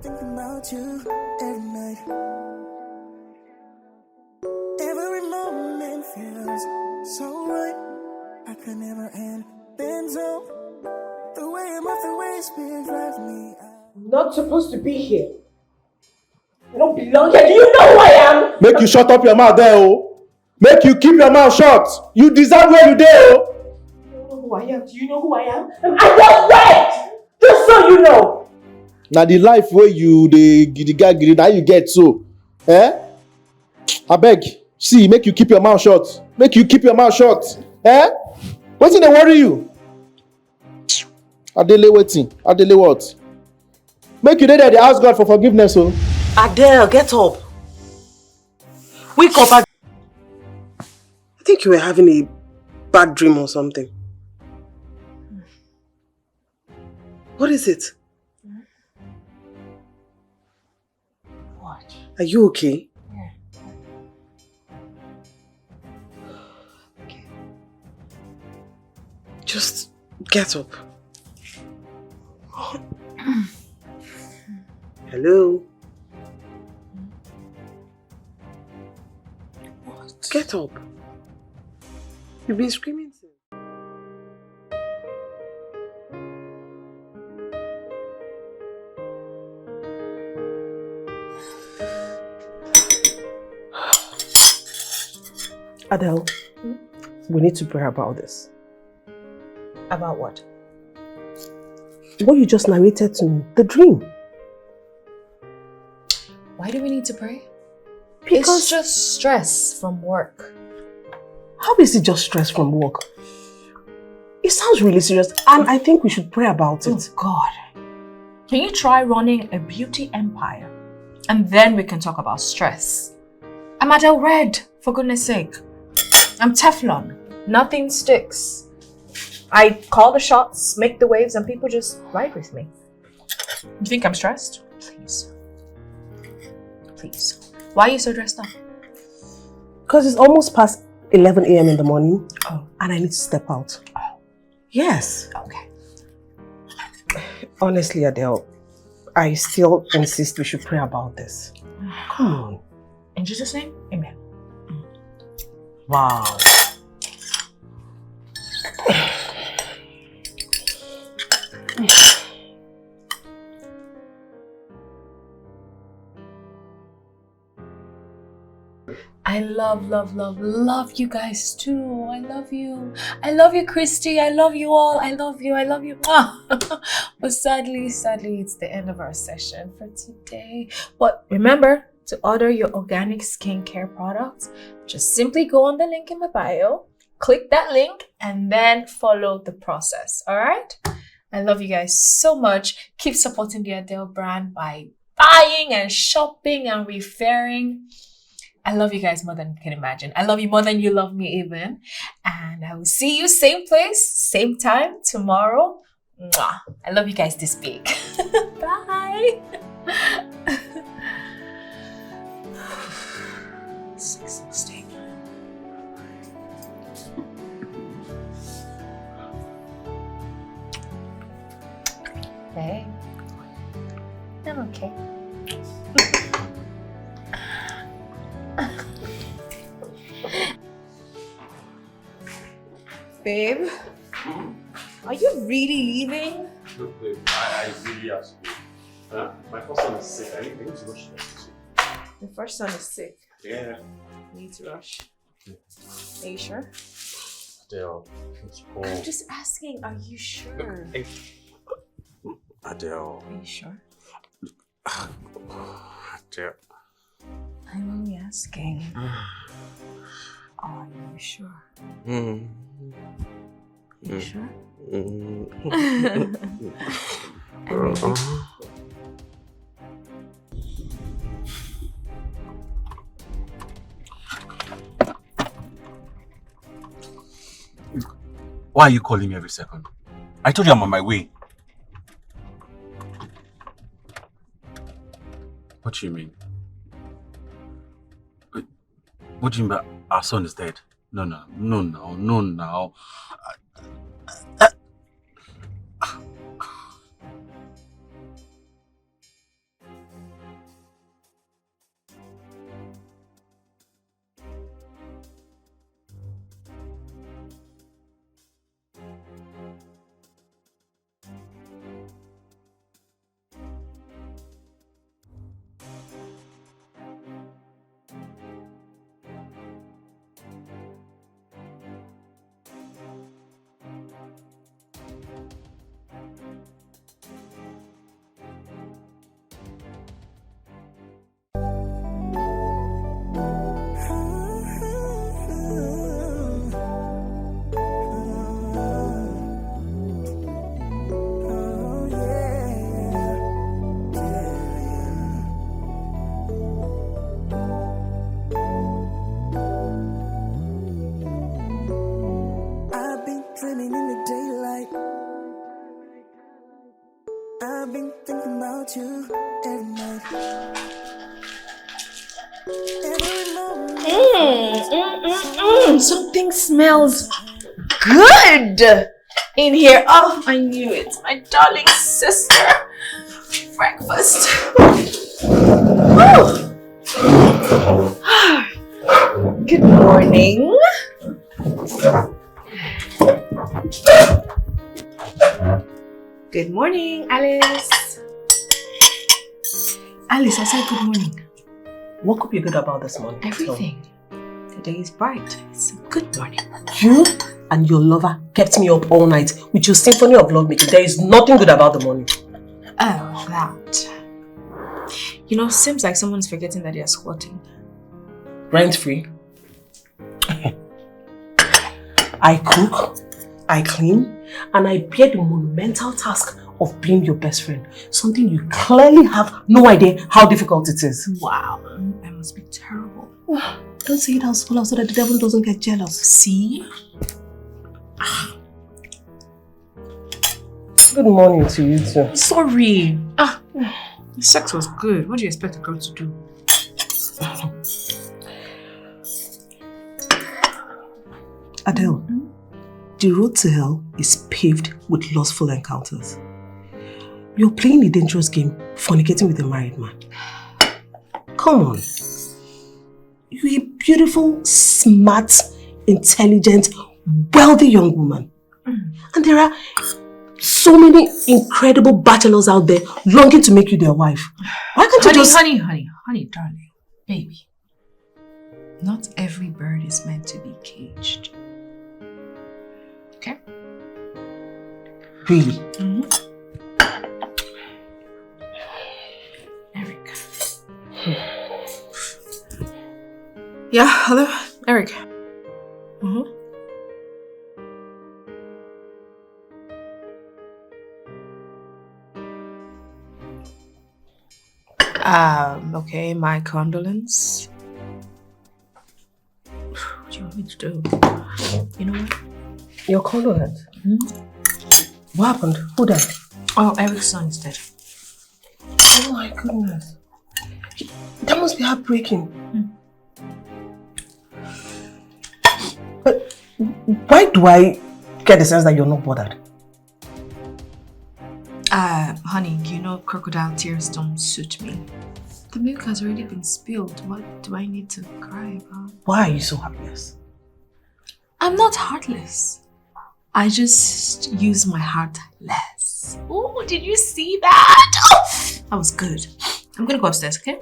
Thinking about you every night. Every moment feels so right. I could never end things up. The way I'm off the way speed drives me out. I'm not supposed to be here. I don't belong here. Do you know who I am? Make you shut up your mouth there, oh. Make you keep your mouth shut. You deserve where you there, oh. You don't know who I am. Do you know who I am? I was wet! Just so you know. Now the life where you the guy now you get so. Eh? I beg. See, make you keep your mouth shut. Make you keep your mouth shut. Eh? What's in the worry you? Adele waiting. Adele what? Make you there, they ask God for forgiveness, oh. Adele, get up. Wake up. I think you were having a bad dream or something. What is it? What? Are you okay? Yeah. Okay. Just get up. Hello? What? Get up. You've been screaming since. Adele, we need to pray about this. About what? What you just narrated to me, the dream. Why do we need to pray? Because It's just stress from work. how is it just stress from work? It sounds really serious, and I think we should pray about it. Oh God. Can you try running a beauty empire? And then we can talk about stress. I'm Adele Red, for goodness sake. I'm Teflon. Nothing sticks. I call the shots, make the waves, and people just ride with me. You think I'm stressed? Please. Please. Why are you so dressed up? Because it's almost past 11 a.m. in the morning, Oh. and I need to step out. Oh. Yes. Okay. Honestly, Adele, I still insist we should pray about this. Come on. In Jesus' name, amen. Wow. I love you guys too. I love you. I love you, Christy. I love you all. I love you. But sadly, it's the end of our session for today. But remember to order your organic skincare products. Just simply go on the link in my bio, click that link, and then follow the process. All right? I love you guys so much. Keep supporting the Adele brand by buying and shopping and referring. I love you guys more than you can imagine. I love you more than you love me even. And I will see you same place, same time tomorrow. Mwah. I love you guys this big. Bye. It's exhausting. Hey. I'm okay. Babe, are you really leaving? Look, babe, I really have to go. My first son is sick. I need to rush to The first son is sick. Yeah. Need to rush. Are you sure? Adele, let's go. I'm just asking, are you sure? Hey. Adele. Are you sure? Adele. I'm only asking. Are you sure? Mm. Are you sure? Why are you calling me every second? I told you I'm on my way. What do you mean? What do you mean by our son is dead? No. I've been thinking about you every night. Every moment. Something smells good in here. Oh, I knew it. My darling sister. Breakfast. Oh. Good morning. Good morning, Alice. Alice, I said good morning. What could be good about this morning? Everything. The day is bright. It's a good morning. You and your lover kept me up all night with your symphony of love making. There is nothing good about the morning. Oh, that. You know, seems like someone's forgetting that they are squatting. Rent free. I cook, I clean, and I bear the monumental task of being your best friend. Something you clearly have no idea how difficult it is. Wow, I must be terrible. Don't say it out so loud so that the devil doesn't get jealous. See? Good morning to you too. Sorry. The sex was good. What do you expect a girl to do? Adele, the road to hell is paved with lustful encounters. You're playing a dangerous game, fornicating with a married man. Come on. You're a beautiful, smart, intelligent, wealthy young woman. And there are so many incredible bachelors out there longing to make you their wife. Why can't you just... Honey, darling, baby. Not every bird is meant to be caged. Okay? Really? Eric. Yeah, hello? Eric. Okay, my condolence. What do you want me to do? You know what? Your condolence? What happened? Who died? Oh, Eric's son is dead. Oh my goodness. That must be heartbreaking. But why do I get the sense that you're not bothered? Honey, you know crocodile tears don't suit me. The milk has already been spilled. What do I need to cry about? Why are you so heartless? I'm not heartless. I just use my heart less. Oh, did you see that? Oh, that was good. I'm gonna go upstairs, okay?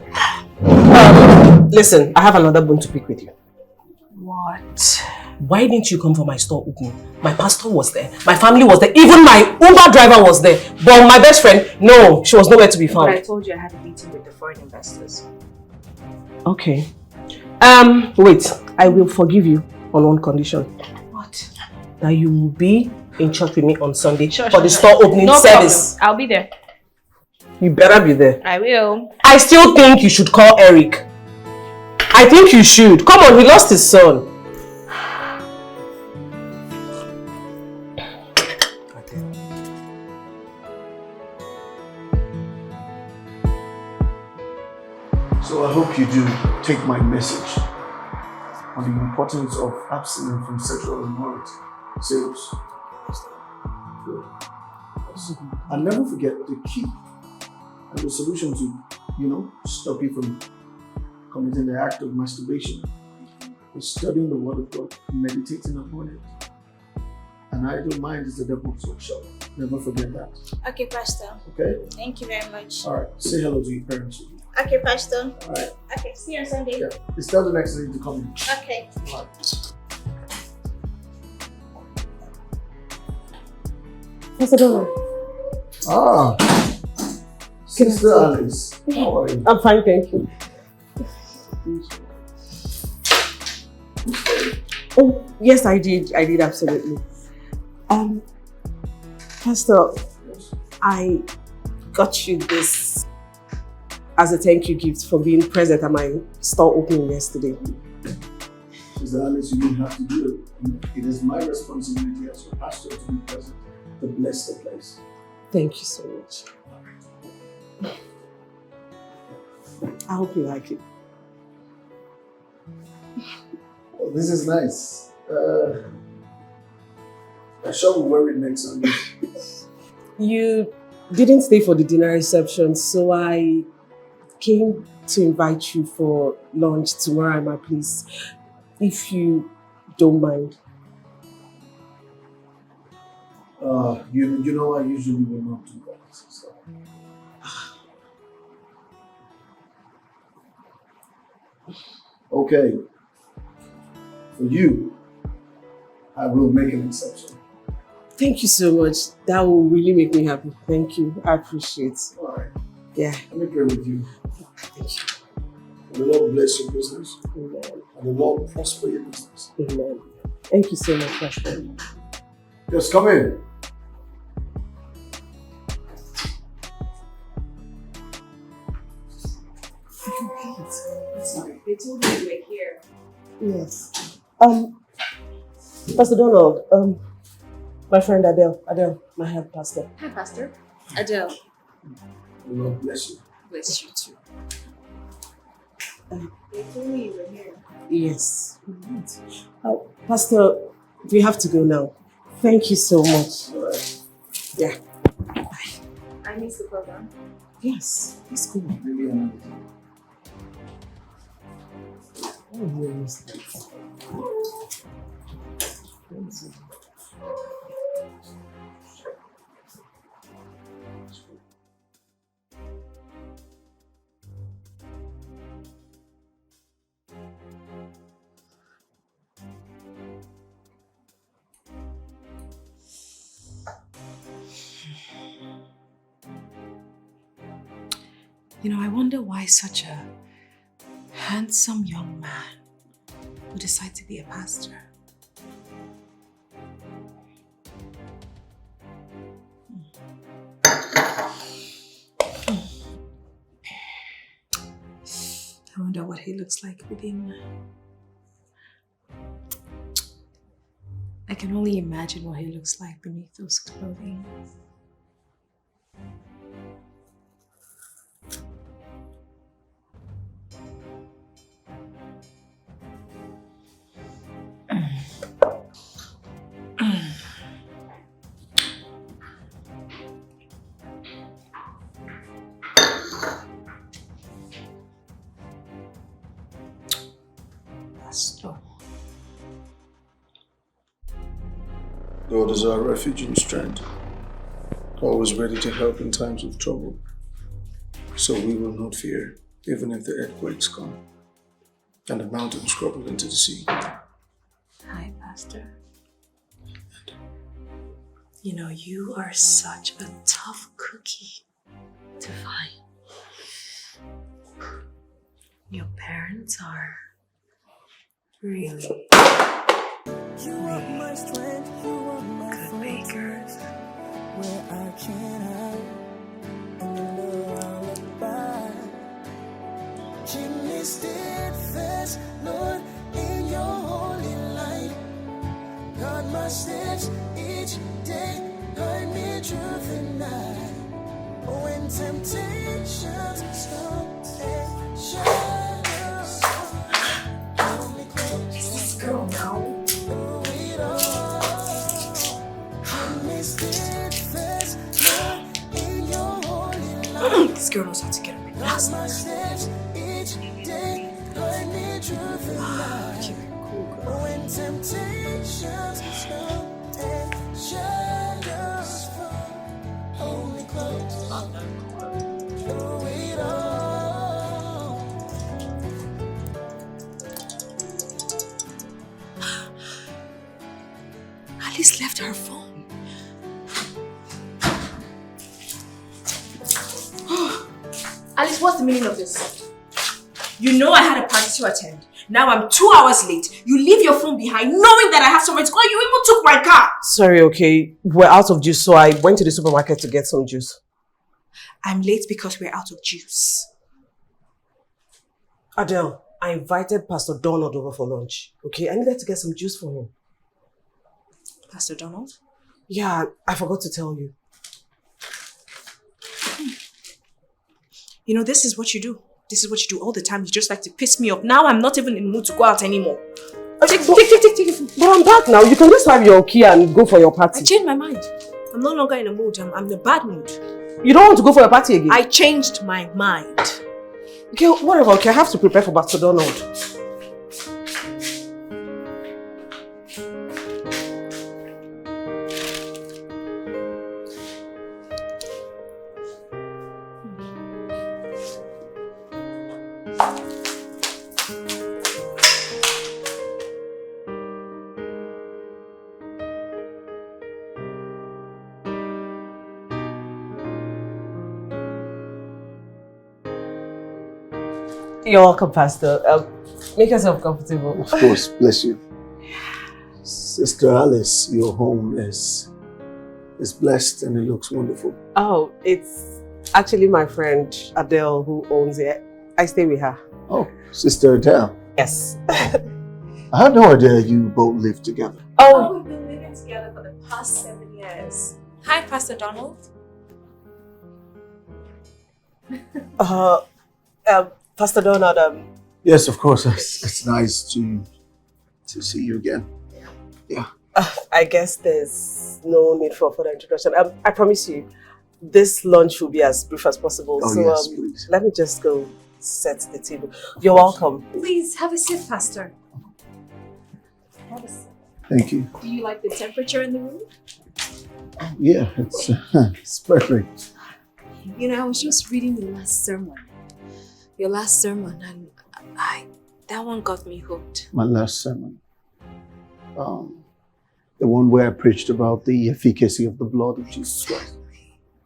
Listen, I have another bone to pick with you. What? Why didn't you come for my store opening? My pastor was there, my family was there, even my Uber driver was there. But my best friend, no, she was nowhere to be found. But I told you I had a meeting with the foreign investors. Okay. Wait, I will forgive you on one condition. What? That you will be in church with me on Sunday for the store opening service. Problem. I'll be there. You better be there. I will. I still think you should call Eric. I think you should. Come on, he lost his son. So I hope you do take my message on the importance of abstaining from sexual immorality. Serious. Good. And never forget the key and the solution to, stop you from committing the act of masturbation is studying the Word of God, meditating upon it. An idle mind is the devil's workshop. Never forget that. Okay, Pastor. Okay? Thank you very much. Alright, say hello to your parents. Okay, Pastor. Alright. Okay, see you on Sunday. Yeah. It's tell the next day to come in. Okay. Alright. What's the door? Ah, Sister Alice. How are you? I'm fine, thank you. Oh, yes, I did, absolutely. Pastor, I got you this as a thank you gift for being present at my store opening yesterday. Sister Alice, you don't have to do it. It is my responsibility as your pastor to be present to bless the place. Thank you so much. I hope you like it. Oh, this is nice. I shall wear it next Sunday. You didn't stay for the dinner reception, so I came to invite you for lunch tomorrow at my place, if you don't mind. You know, I usually will not do that. So. Okay. For you, I will make an exception. Thank you so much. That will really make me happy. Thank you. I appreciate it. All right. Yeah. Let me pray with you. Thank you. The Lord bless your business. Amen. And the Lord prosper your business. Amen. Thank you so much, Pastor. Yes, come in. They told me you were here. Yes. Pastor Donald, my friend Adele, my head pastor. Hi, Pastor. Adele. The Lord bless you. Bless you too. They told me you were here. Yes. Pastor, we have to go now. Thank you so much. All right. Yeah. I missed the program. Yes, it's cool. Maybe another time. Oh, yes. You know, I wonder why such a handsome young man would decide to be a pastor. I wonder what he looks like within. I can only imagine what he looks like beneath those clothing. God is our refuge and strength, always ready to help in times of trouble. So we will not fear, even if the earthquakes come and the mountains crumble into the sea. Hi, Pastor. You know, you are such a tough cookie to find. Your parents are really You are my strength, you are my good bakers. where I can hide, and you know I'll abide. Keep me steadfast, Lord, in your holy light. Guard my steps each day, guide me through the night. When temptations come and shadows hold me close. Is this girl now? This girl knows how to get on my nerves. Keep it cool, girl. When temptations come and shadows fall, hold me close through it all. Alice left her phone. Alice, what's the meaning of this? You know I had a party to attend. Now I'm 2 hours late. You leave your phone behind knowing that I have somewhere to go. You even took my car. Sorry, okay. We're out of juice, so I went to the supermarket to get some juice. I'm late because we're out of juice. Adele, I invited Pastor Donald over for lunch. Okay, I needed to get some juice for him. Pastor Donald? Yeah, I forgot to tell you. You know, this is what you do. This is what you do all the time. You just like to piss me off. Now I'm not even in the mood to go out anymore. Take it. But I'm back now. You can just have your key and go for your I party. changed my mind. I'm no longer in a mood. I'm in a bad mood. You don't want to go for your party again? I changed my mind. Okay, whatever. Okay, I have to prepare for Pastor Donald. You're welcome, Pastor. Make yourself comfortable. Of course, bless you. Sister Alice, your home is blessed and it looks wonderful. Oh, it's actually my friend Adele who owns it. I stay with her. Oh, Sister Adele. Yes. I had no idea you both live together. Oh, we've been living together for the past 7 years. Hi, Pastor Donald. Pastor Donald, Yes, of course. It's nice to see you again. Yeah. I guess there's no need for further introduction. I promise you, this lunch will be as brief as possible. Oh, so yes, please. let me just go set the table. You're welcome. Please, have a sip, Pastor. Have a sip. Thank you. Do you like the temperature in the room? Yeah, it's perfect. You know, I was just reading the last sermon. Your last sermon, and that one got me hooked. My last sermon. The one where I preached about the efficacy of the blood of Jesus Christ.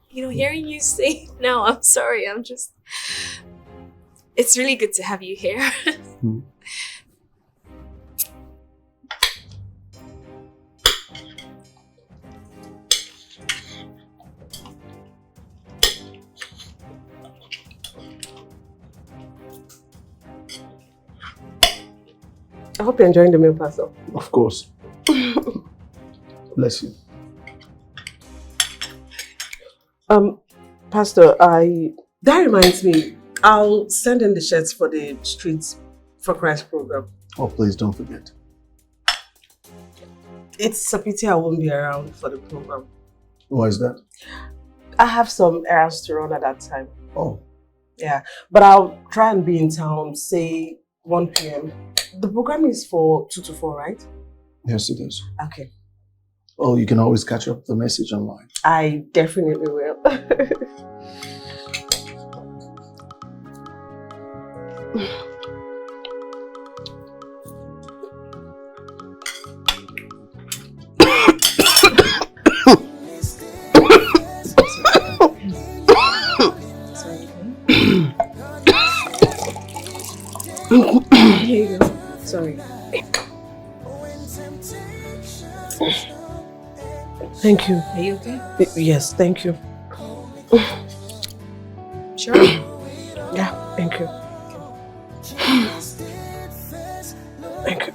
You know, hearing you say it now, I'm sorry, it's really good to have you here. I hope you're enjoying the meal, Pastor. Of course. Bless you. Pastor, that reminds me, I'll send in the shirts for the Streets for Christ program. Oh, please don't forget. It's a pity I won't be around for the program. Why is that? I have some errands to run at that time. Oh, Yeah, but I'll try and be in town, say 1 p.m. The program is for 2 to 4, right? yes it is. Okay. Oh, you can always catch up the message online. I definitely will. Here you go. Sorry. Thank you. Are you okay? Yes, thank you. Sure. Yeah, thank you. Thank you.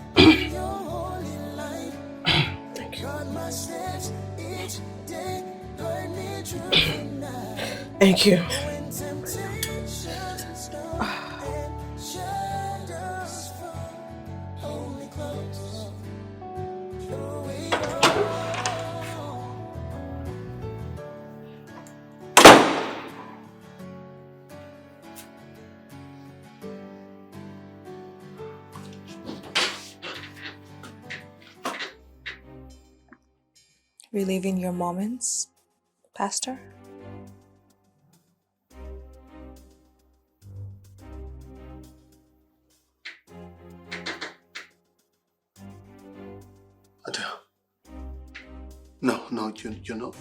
Thank you. Thank you. Reliving your moments, Pastor? Adele. No, you're not.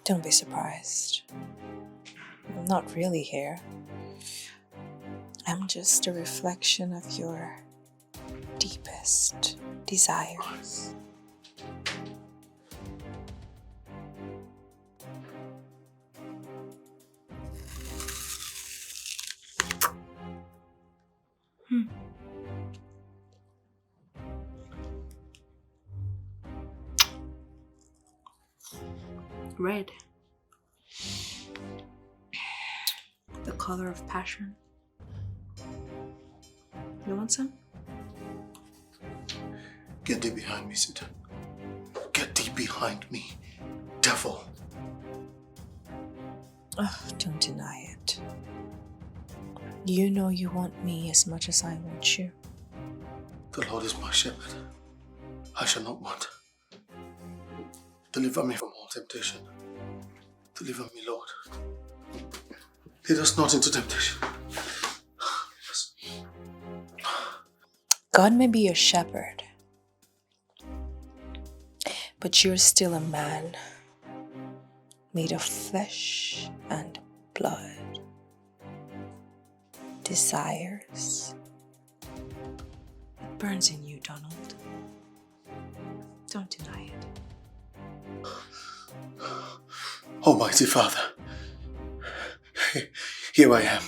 Don't be surprised. I'm not really here. I'm just a reflection of your deepest desires. Red. The color of passion. You want some? Get thee behind me, Satan. Get thee behind me, devil. Oh, don't deny it. You know you want me as much as I want you. The Lord is my shepherd. I shall not want. Deliver me from all temptation. Deliver me, Lord. Lead us not into temptation. Yes. God may be your shepherd, but you're still a man made of flesh and blood, desires. It burns in you, Donald. Don't deny it. Almighty Father, here I am.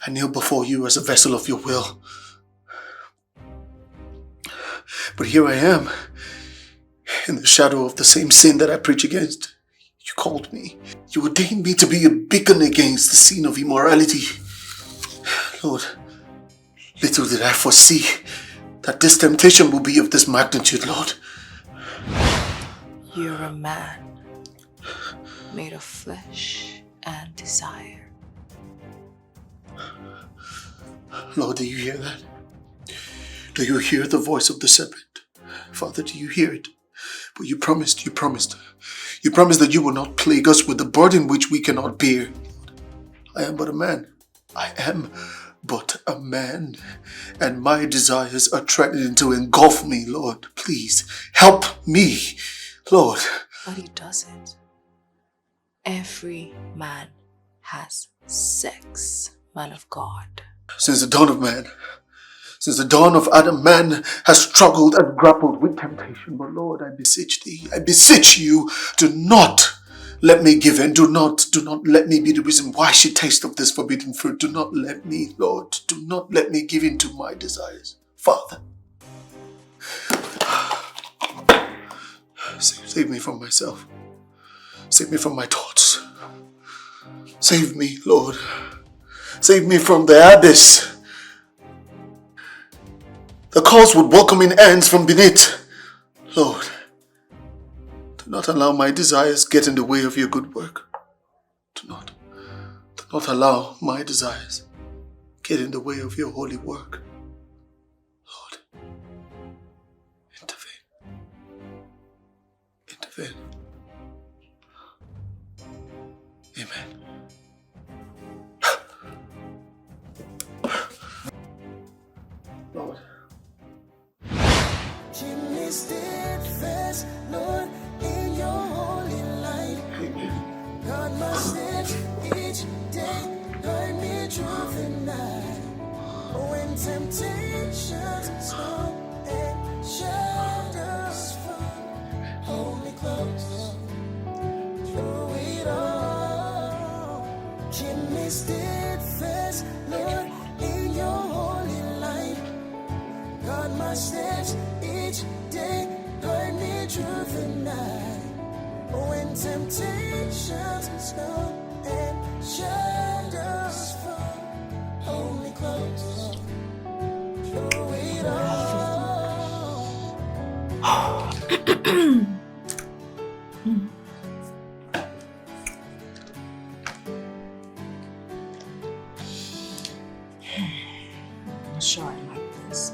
I kneel before you as a vessel of your will. But here I am, in the shadow of the same sin that I preach against. You called me. You ordained me to be a beacon against the sin of immorality. Lord, little did I foresee that this temptation will be of this magnitude, Lord. You're a man made of flesh and desire. Lord, do you hear that? Do you hear the voice of the serpent? Father, do you hear it? But you promised. You promised that you will not plague us with a burden which we cannot bear. I am but a man. I am but a man. And my desires are threatening to engulf me, Lord. Please, help me, Lord. But he doesn't. Every man has sex, man of God. Since the dawn of man, since the dawn of Adam, man has struggled and grappled with temptation. But Lord, I beseech thee, I beseech you, do not let me give in. Do not let me be the reason why she tastes of this forbidden fruit. Do not let me, Lord, do not let me give in to my desires. Father, save me from myself. Save me from my thoughts. Save me, Lord. Save me from the abyss. The cause would welcoming ends from beneath. Lord, do not allow my desires get in the way of your good work. Do not allow my desires get in the way of your holy work. Lord, intervene. Intervene. Amen. Lord. Keep me steadfast, Lord, in your holy light. Amen. God, my steps each day, guide me through the night. When temptations come and shadows fall, hold me close through it all. Keep me steadfast, Lord, in your holy light. God, my steps each day, guide me through the night. When temptations come and shadows fall, hold me close through it all. I'm not sure I like this.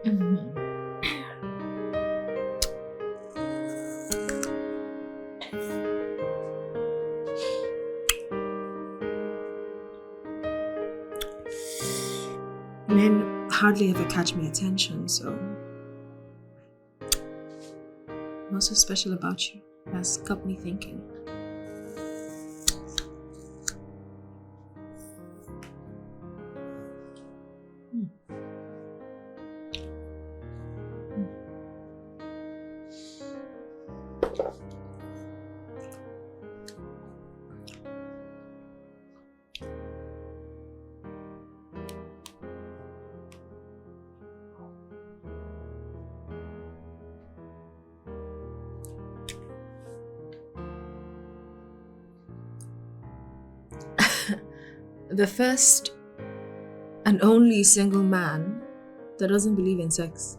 Mhm. hardly ever catch my attention, so what's so special about you has got me thinking. The first and only single man that doesn't believe in sex.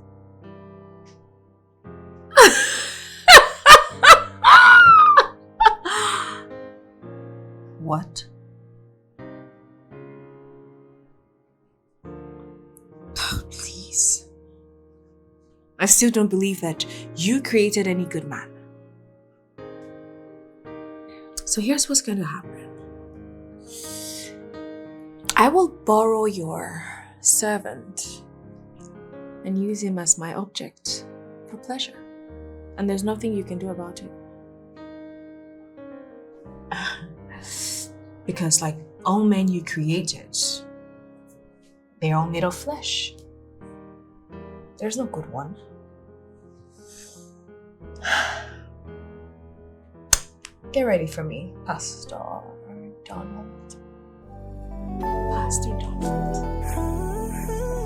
What? Please. I still don't believe that you created any good man. So here's what's going to happen. I will borrow your servant and use him as my object for pleasure. And there's nothing you can do about it. Because like all men you created, they're all made of flesh. There's no good one. Get ready for me, Pastor Donald. Pastor Donald.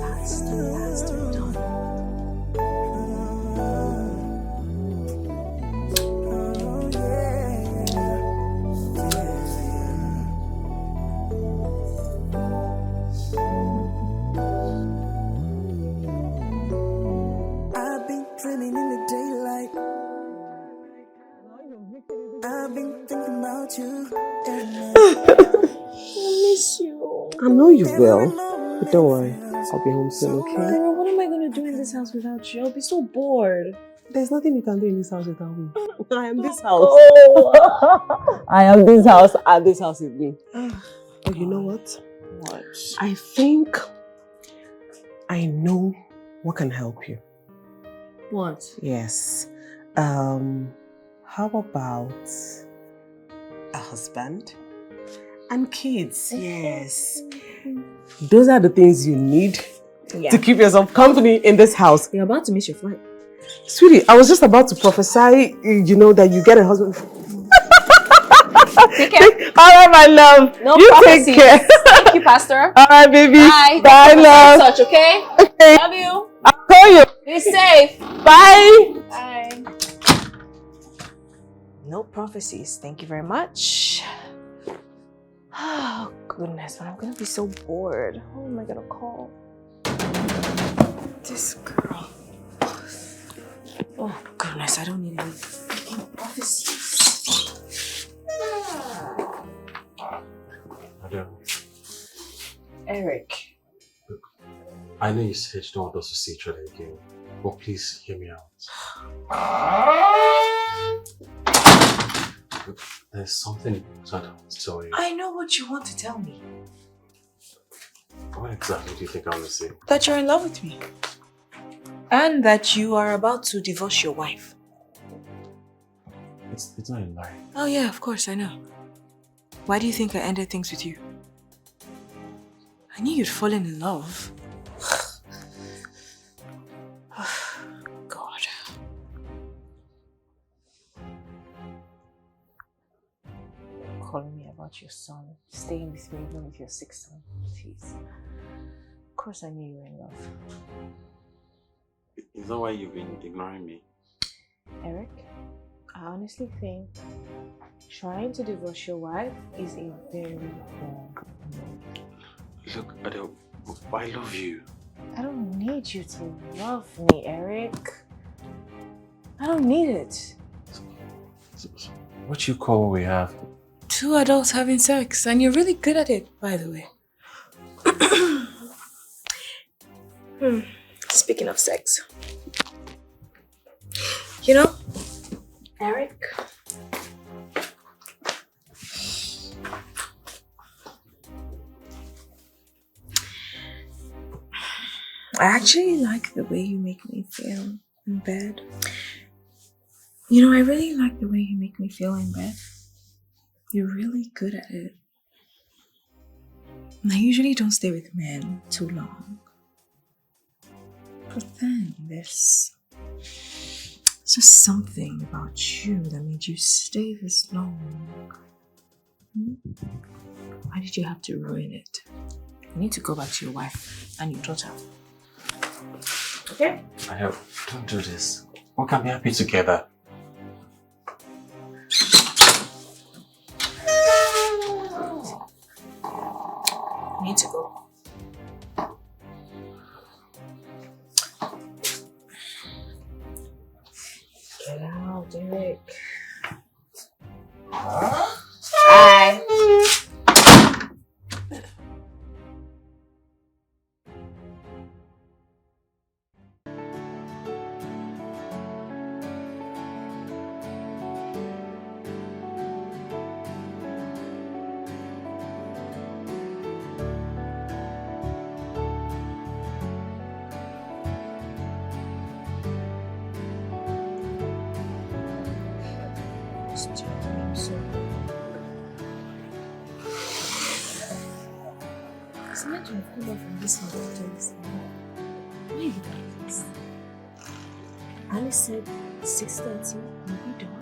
Pastor Donald. I've been dreaming in the daylight. I've been thinking about you every night. I know you will. But don't worry. I'll be home soon, okay? Girl, what am I going to do in this house without you? I'll be so bored. There's nothing you can do in this house without me. I am this house. Oh. I am this house, and this house is me. Oh, you know what? What? I think I know what can help you. What? Yes. How about a husband and kids? Yes. Those are the things you need to keep yourself company in this house. You're about to miss your flight. Sweetie, I was just about to prophesy, that you get a husband. Take care. All right, my love. No you prophecies. take care. Thank you, Pastor. All right, baby. Bye. Bye, love. Touch, okay? Okay. Love you. I'll call you. Be safe. Bye. Bye. No prophecies. Thank you very much. Oh, goodness. But I'm going to be so bored. Who am I going to call? This girl. Oh, goodness. I don't need any freaking prophecies. Adele, Eric. I know you said you don't want us to see each other again, but please hear me out. There's something that I want to tell you. I know what you want to tell me. What exactly do you think I want to say? That you're in love with me. And that you are about to divorce your wife. It's not a lie. Oh yeah, of course, I know. Why do you think I ended things with you? I knew you'd fallen in love. God. Calling me about your son, staying with me even with your sick son. Jeez. Of course I knew you were in love. Is that why you've been ignoring me? Eric, I honestly think trying to divorce your wife is a very wrong move. Look, Adele, I love you. I don't need you to love me, Eric. I don't need it. So, what you call what we have? Two adults having sex, and you're really good at it, by the way. Speaking of sex, Eric, I actually like the way you make me feel in bed. You know, I really like the way you make me feel in bed. You're really good at it. And I usually don't stay with men too long. But then there's just something about you that made you stay this long. Why did you have to ruin it? You need to go back to your wife and your daughter. Okay? Adele, don't do this. We can be happy together. You need to go. Get out, Derek. Bye. It's meant to have come off from this place. Why are you like this? Alice said 6:30 will be done.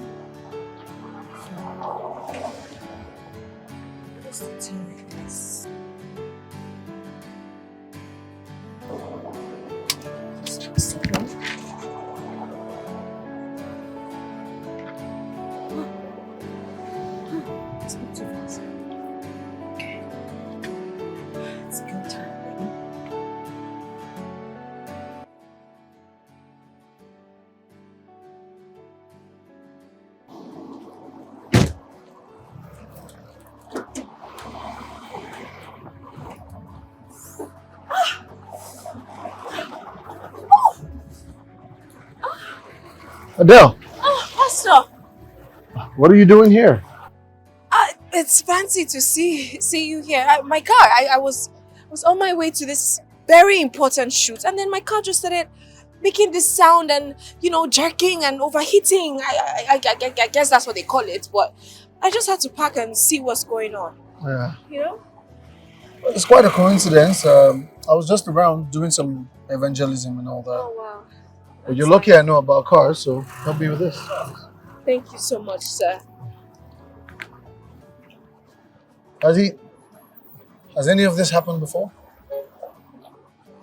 What's the time like this? It's not too fast. Okay. It's a good time, baby. Adele, Oh, Pastor! what are you doing here? It's fancy to see you here. My car, I was on my way to this very important shoot, and then my car just started making this sound and, you know, jerking and overheating. I guess that's what they call it, but I just had to park and see what's going on. Yeah. You know? It's quite a coincidence. I was just around doing some evangelism and all that. Oh wow. But you're lucky I know about cars, so help me with this. Thank you so much, sir. Has any of this happened before?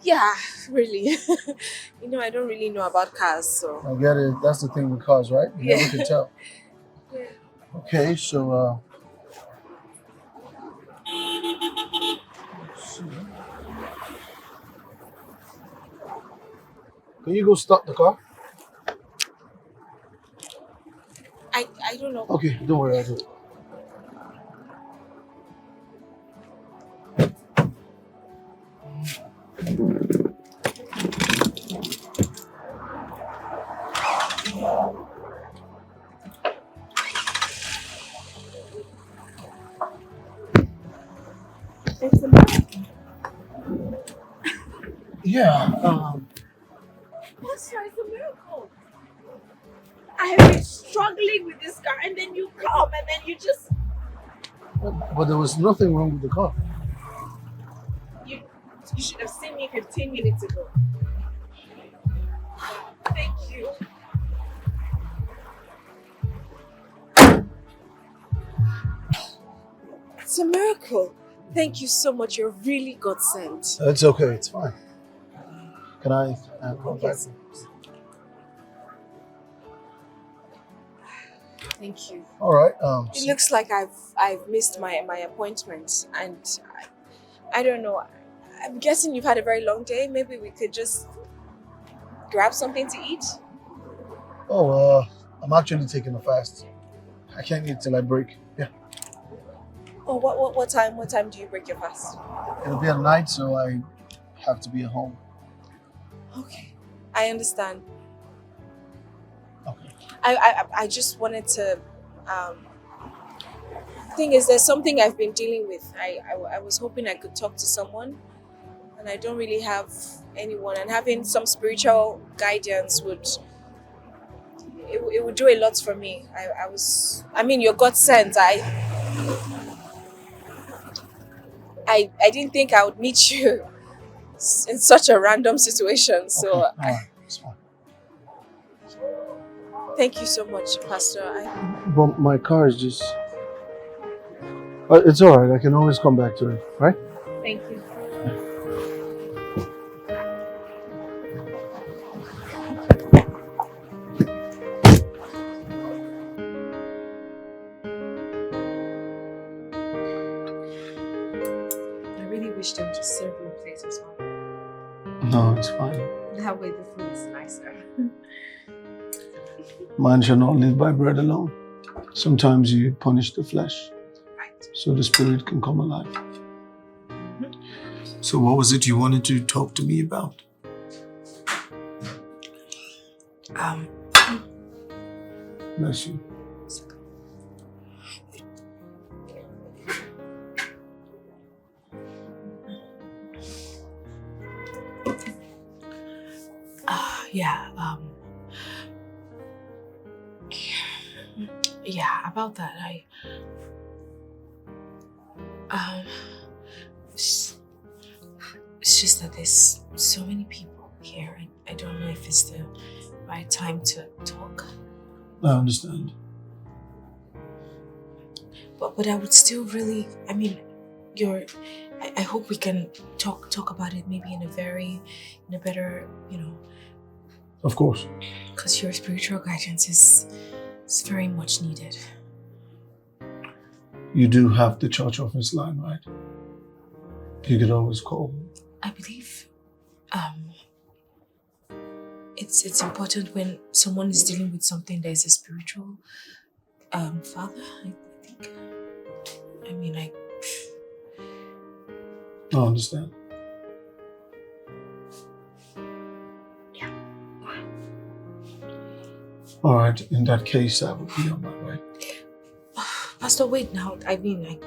Yeah, really. You know, I don't really know about cars, so. I get it. That's the thing with cars, right? You never can tell. Yeah. Okay, so let's see. Can you go start the car? I don't know. Okay, don't worry, I'll do it. It's a miracle. Yeah. Pastor, it's a miracle. I have been struggling with this car, and then you come, and then you just. But there was nothing wrong with the car. You should have seen me 15 minutes ago. Thank you. It's a miracle. Thank you so much. You're really God sent. It's okay, it's fine. Can I come back? Yes. Thank you. All right. It looks like I've missed my appointment, and I don't know. I'm guessing you've had a very long day. Maybe we could just grab something to eat. Oh, I'm actually taking a fast. I can't eat till I break. Yeah. Oh, what time? What time do you break your fast? It'll be at night, so I have to be at home. Okay, I understand. Okay. I just wanted to. Thing is, there's something I've been dealing with. I was hoping I could talk to someone. and I don't really have anyone, and having some spiritual guidance it would do a lot for me. I mean, you're God sent. I didn't think I would meet you in such a random situation. So Okay, alright, it's fine. thank you so much, Pastor. But my car is just... it's alright, I can always come back to it, right? Thank you. I really wish them to serve your place as well. No, it's fine. That way the food is nicer. Man shall not live by bread alone. Sometimes you punish the flesh, Right. so the spirit can come alive. So what was it you wanted to talk to me about? Bless you. Yeah, about that, it's just that there's so many people here. I don't know if it's the right time to talk. I understand. But I would still really, I mean, I hope we can talk about it maybe in a better, Of course. because your spiritual guidance is very much needed. You do have the church office line, right? You could always call me. I believe it's important when someone is dealing with something that is a spiritual father, I think. I mean, I understand. Yeah. All right, in that case, I will be on my way. Pastor, wait now. I mean, I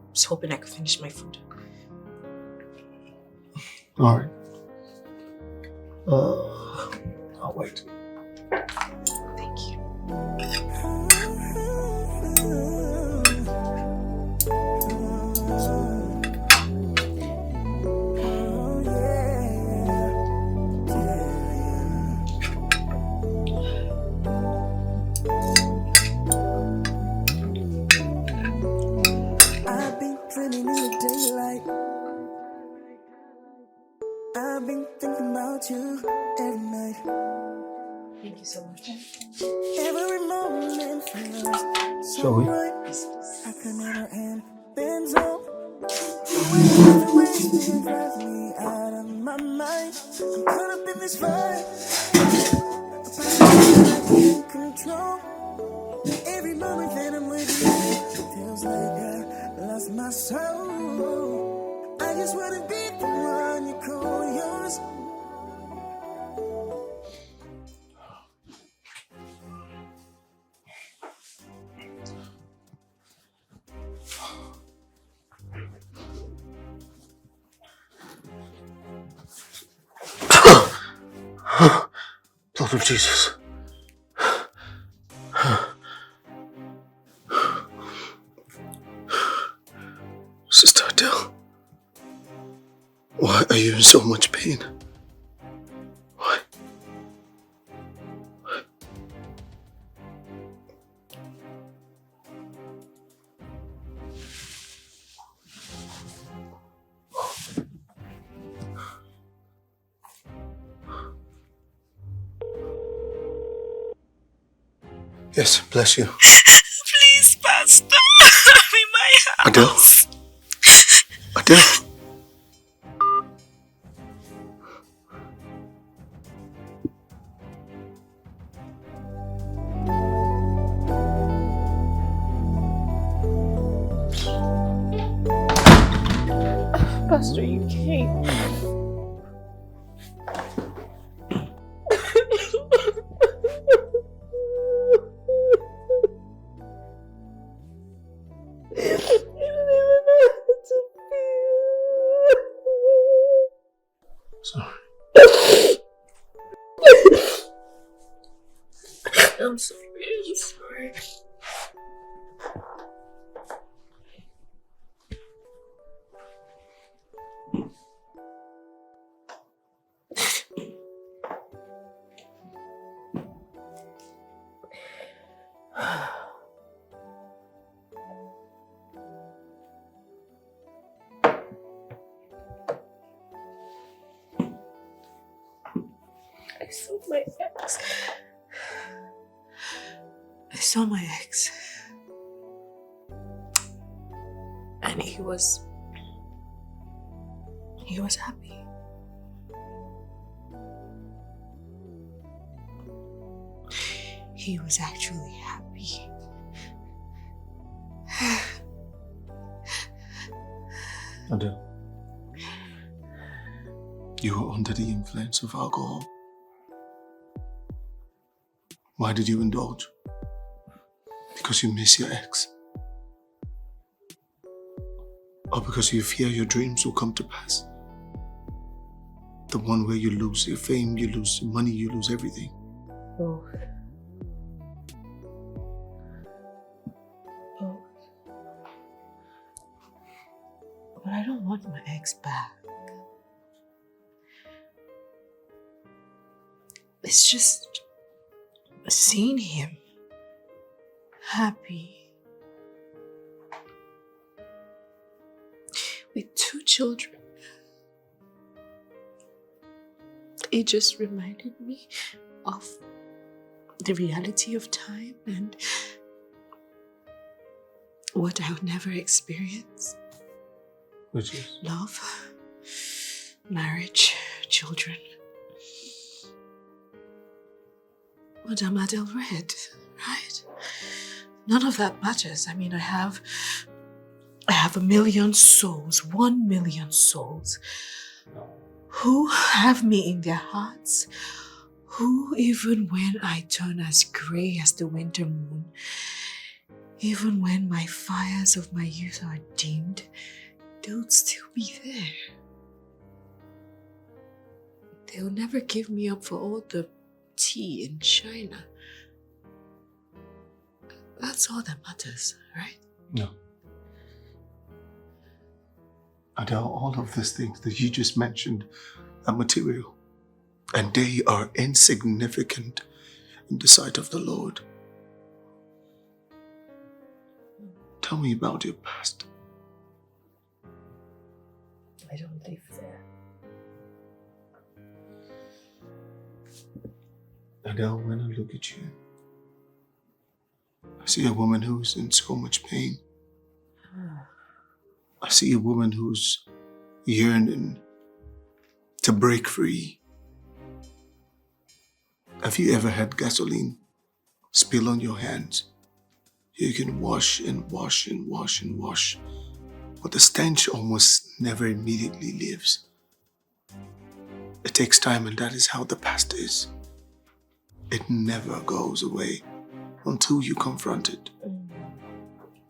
was hoping I could finish my food. All right. I'll wait. Thank you. I've been dreaming in the daylight. I've been thinking about you every night. Thank you so much. Every moment feels so Shall we? right. I can never end things up. The way it drives me out of my mind. I'm caught up in this fight. I can't control. Every moment that I'm with you feels like I lost my soul. I just wanna be the one you call yours. Blood of Jesus. Sister Adele, why are you in so much pain? Why? Yes, bless you. Please, Pastor, I'm in my house. Adele? Adele? Pastor, you came. Sorry. I'm sorry. I'm sorry. I saw my ex. I saw my ex. And he was happy. He was actually happy. Adele, you were under the influence of alcohol. Why did you indulge? Because you miss your ex? Or because you fear your dreams will come to pass? The one where you lose your fame, you lose your money, you lose everything. Both. But I don't want my ex back. It's just seeing him happy with 2 children. It just reminded me of the reality of time and what I would never experience. Which is? Love, marriage, children. Madame Adele read, right? None of that matters. I mean, I have 1 million souls, 1 million souls, who have me in their hearts, who even when I turn as grey as the winter moon, even when my fires of my youth are dimmed, they'll still be there. They'll never give me up for all the tea in China. That's all that matters, right? No. Adele, all of these things that you just mentioned are material, and they are insignificant in the sight of the Lord. Tell me about your past. I don't live there. Adele, when I look at you, I see a woman who's in so much pain. I see a woman who's yearning to break free. Have you ever had gasoline spill on your hands? You can wash and wash and wash and wash, but the stench almost never immediately leaves. It takes time, and that is how the past is. It never goes away until you confront it.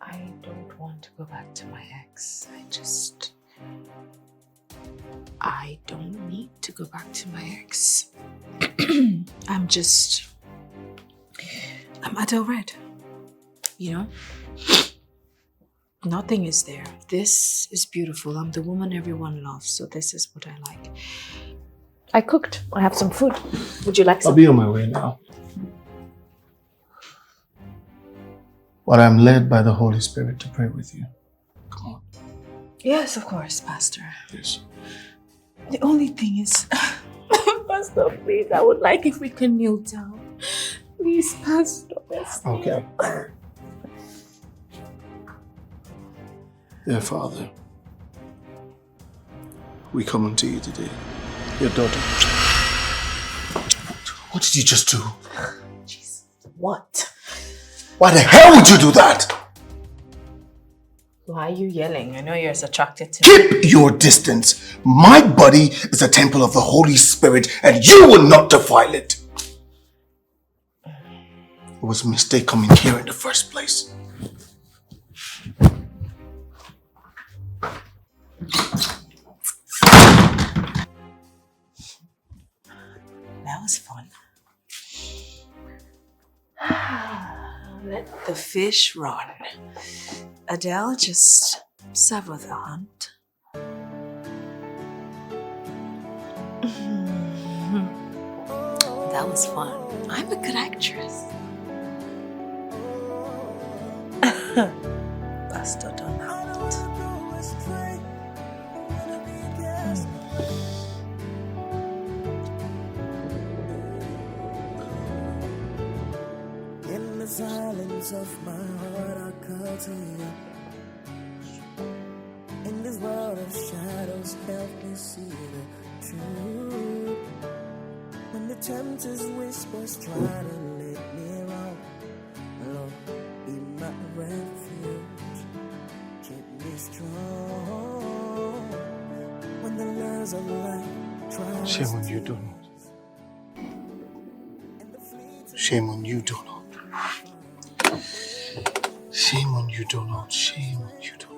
I don't want to go back to my ex. I don't need to go back to my ex. I'm Adele Red. You know? Nothing is there. This is beautiful. I'm the woman everyone loves, so this is what I like. I cooked. I have some food. Would you like some? I'll be on my way now. But I'm led by the Holy Spirit to pray with you. Come on. Yes, of course, Pastor. Yes. The only thing is, Pastor, please, I would like if we can kneel down. Please, Pastor. Okay. Dear Father, we come unto you today. Your daughter. What did you just do? Jesus. What? Why the hell would you do that? Why are you yelling? I know you're as attracted to me. Keep your distance. My body is a temple of the Holy Spirit, and you will not defile it. It was a mistake coming here in the first place. Let the fish run. Adele, just savor the hunt. That was fun. I'm a good actress. Pastor Donald. In the silence of my heart, I call to you. In this world of shadows, help me see the truth. When the tempter's whispers try to lead me wrong, Lord, be my refuge. Keep me strong. When the lures of life try. Shame on you, Donald. Shame on you, Donald. Shame on you, Donald. Shame on you, Donald.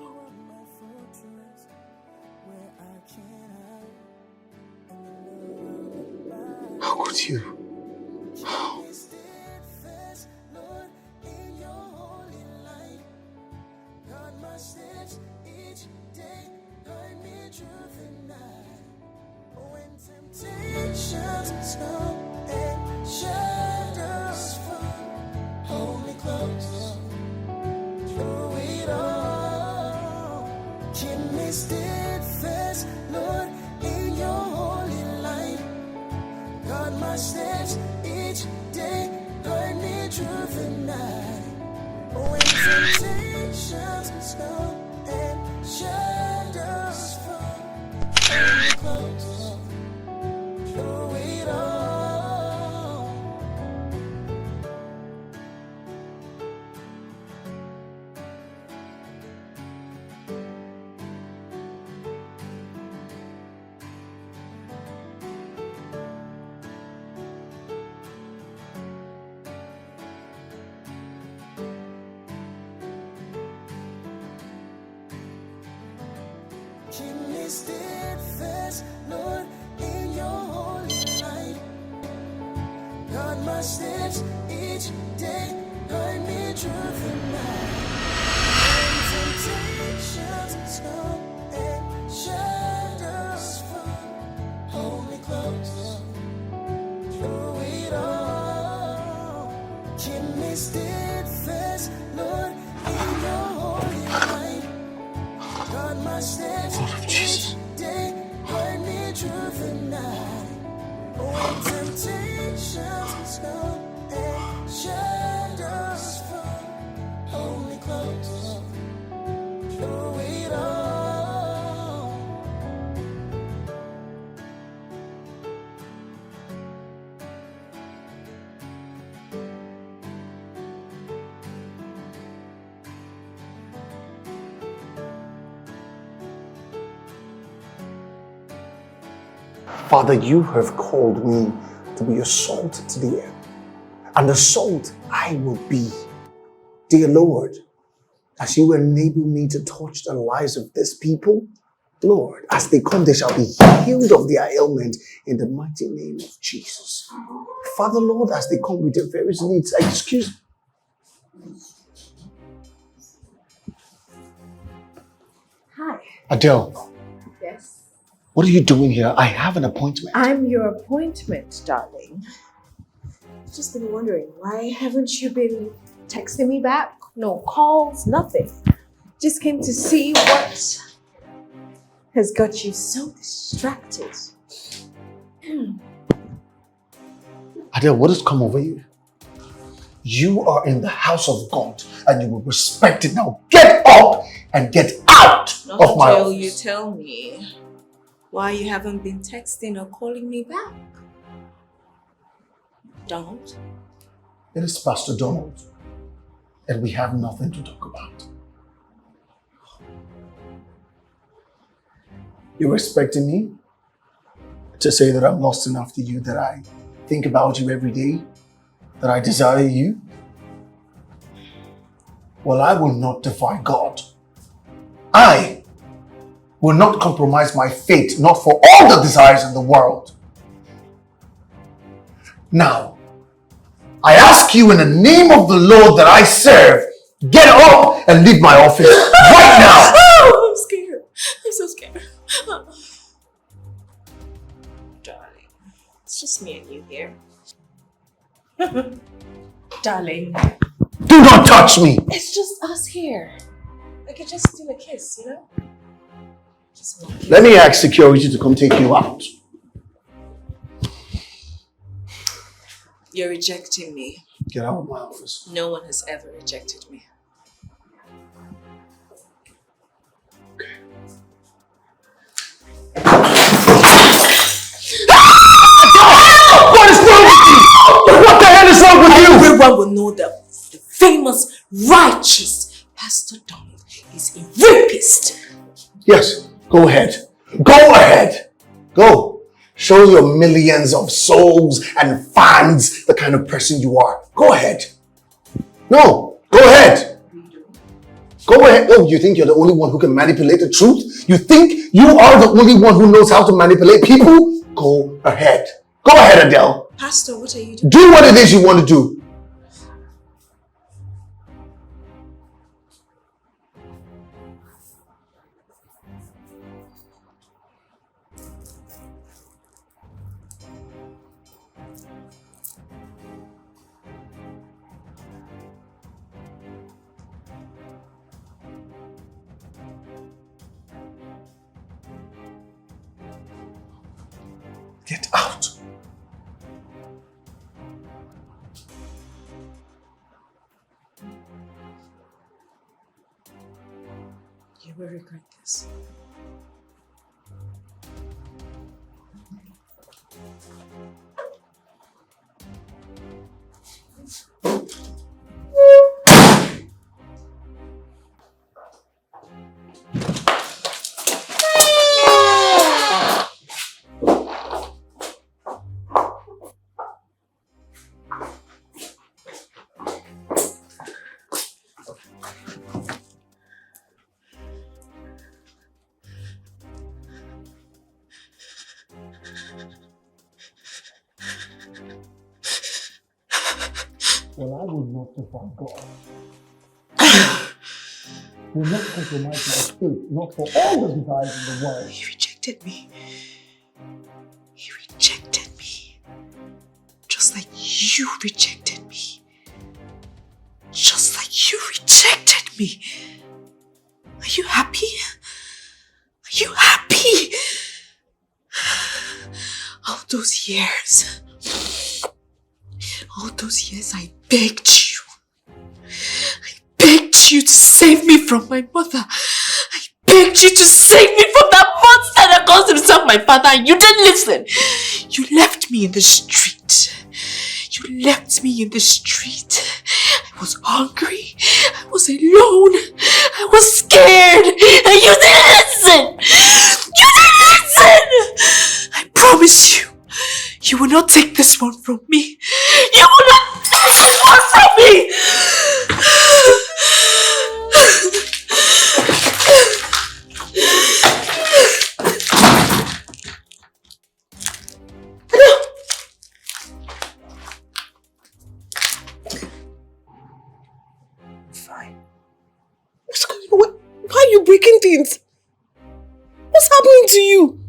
How could you? Temptations come and shadows fall. Hold me close through it all. Keep me steadfast, Lord, in your holy light. Guard my steps each day, guide me through the night. When temptations come and shadows fall, hold me close through it all. Keep me steadfast, Lord, in your holy light. Guard my steps each day, guide me through the night. When temptations come and shadows fall, hold me close through it all. Keep me steadfast, Lord, in your holy light. God, my steps each day, guide me through the night. When temptations come and shadows fall, hold me close through it all. Father, you have called me to be a salt to the earth, and the salt I will be. Dear Lord, as you enable me to touch the lives of these people, Lord, as they come, they shall be healed of their ailment in the mighty name of Jesus. Father, Lord, as they come with their various needs, excuse me. Hi. Adele, Yes. what are you doing here? I have an appointment. I'm your appointment, darling. I've just been wondering, why haven't you been texting me back? No calls, nothing. Just came to see what has got you so distracted. Adele, what has come over you? You are in the house of God and you will respect it. Now get up and get out of my Until office. you tell me why you haven't been texting or calling me back. Donald? It is Pastor Donald, and we have nothing to talk about. You're expecting me to say that I'm lusting after you, that I think about you every day, that I desire you? Well, I will not defy God. I will not compromise my faith, not for all the desires in the world. Now, I ask you in the name of the Lord that I serve, get up and leave my office right now. Oh, I'm scared. I'm so scared. Darling, it's just me and you here. Darling, Do not touch me. it's just us here. I could just steal a kiss, you know? Just one kiss. Let me ask security to come take you out. You're rejecting me. Get out of my office. No one has ever rejected me. What is wrong with you? What the hell is wrong with you? Everyone will know that the famous, righteous Pastor Donald is a rapist. Yes, go ahead. Go ahead. Go. Show your millions of souls and fans the kind of person you are. Go ahead. No, go ahead. Go ahead. Oh, you think you're the only one who can manipulate the truth? You think you are the only one who knows how to manipulate people? Go ahead. Go ahead, Adele. Pastor, what are you doing? Do what it is you want to do. Get out. You will regret this. Well, I will not defy God. Will not compromise my spirit, not for all the desires in the world. He rejected me. He rejected me. Just like you rejected me. Just like you rejected me. Are you happy? Are you happy? All those years I begged you. I begged you to save me from my mother. I begged you to save me from that monster that calls himself my father, and you didn't listen. You left me in the street. You left me in the street. I was hungry. I was alone. I was scared. And you didn't listen. You didn't listen. I promise you, you will not take this one from me. You will not take this one from me. Fine. What's going on? Why are you breaking things? What's happening to you?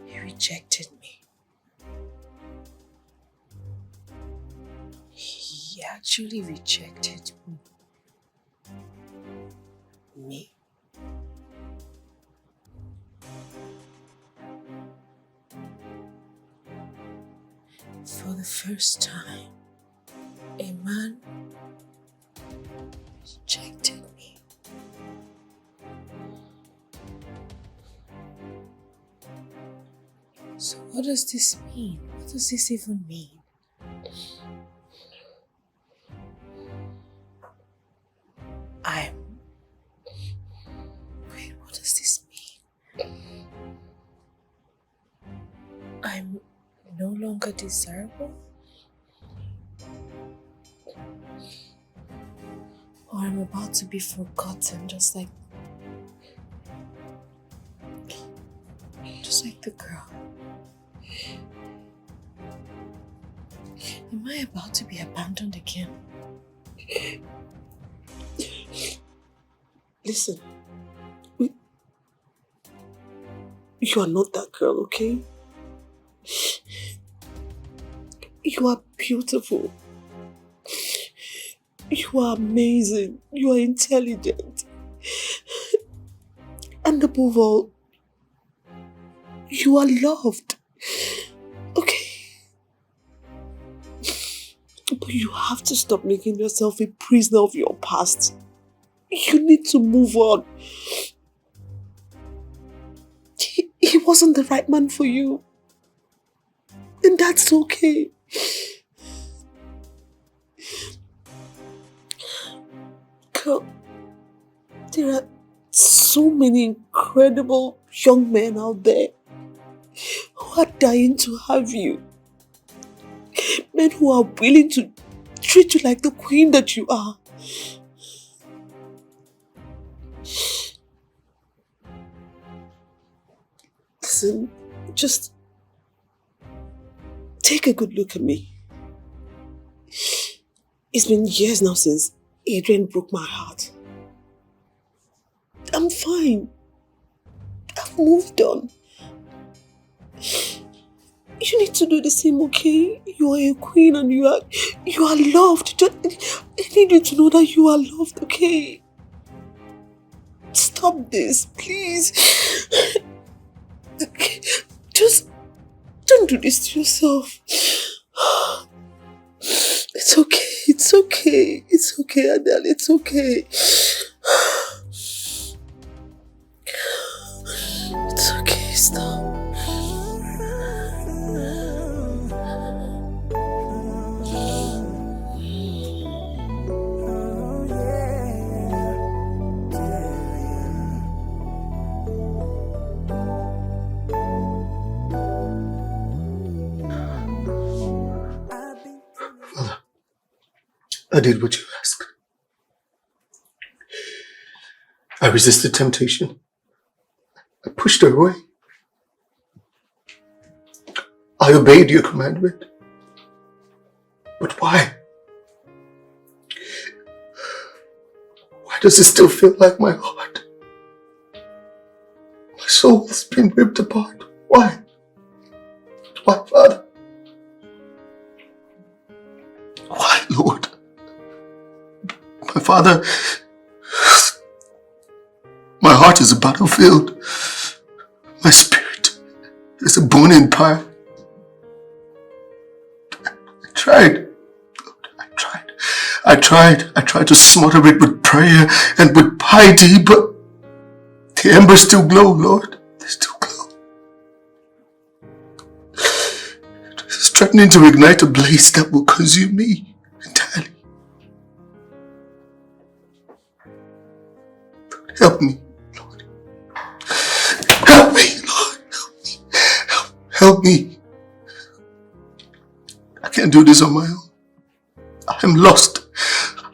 He rejected me. He actually rejected me. Me. For the first time, a man rejected me. So what does this mean? What does this even mean? Wait, what does this mean? I'm no longer desirable? Or I'm about to be forgotten, just like the girl? Am I about to be abandoned again? Listen, you are not that girl, okay? You are beautiful. You are amazing. You are intelligent. And above all, you are loved. Okay? But you have to stop making yourself a prisoner of your past. You need to move on. He wasn't the right man for you. And that's okay. Girl, there are so many incredible young men out there who are dying to have you. Men who are willing to treat you like the queen that you are. Listen, just take a good look at me. It's been years now since Adrian broke my heart. I'm fine. I've moved on. You need to do the same, okay? You are a queen and you are loved. I need you to know that you are loved, okay? Stop this, please. Okay. Just don't do this to yourself. It's okay. It's okay. It's okay, Adele. It's okay. It's okay. Stop. I did what you asked. I resisted temptation. I pushed her away. I obeyed your commandment. But why? Why does it still feel like my heart? My soul has been ripped apart. Why? Why, Father? Why, Lord? My Father, my heart is a battlefield. My spirit is a burning pyre. I tried to smother it with prayer and with piety, but the embers still glow, Lord. They still glow. It's threatening to ignite a blaze that will consume me entirely. Help me, Lord. Help me, Lord. Help me. Help me. I can't do this on my own. I am lost.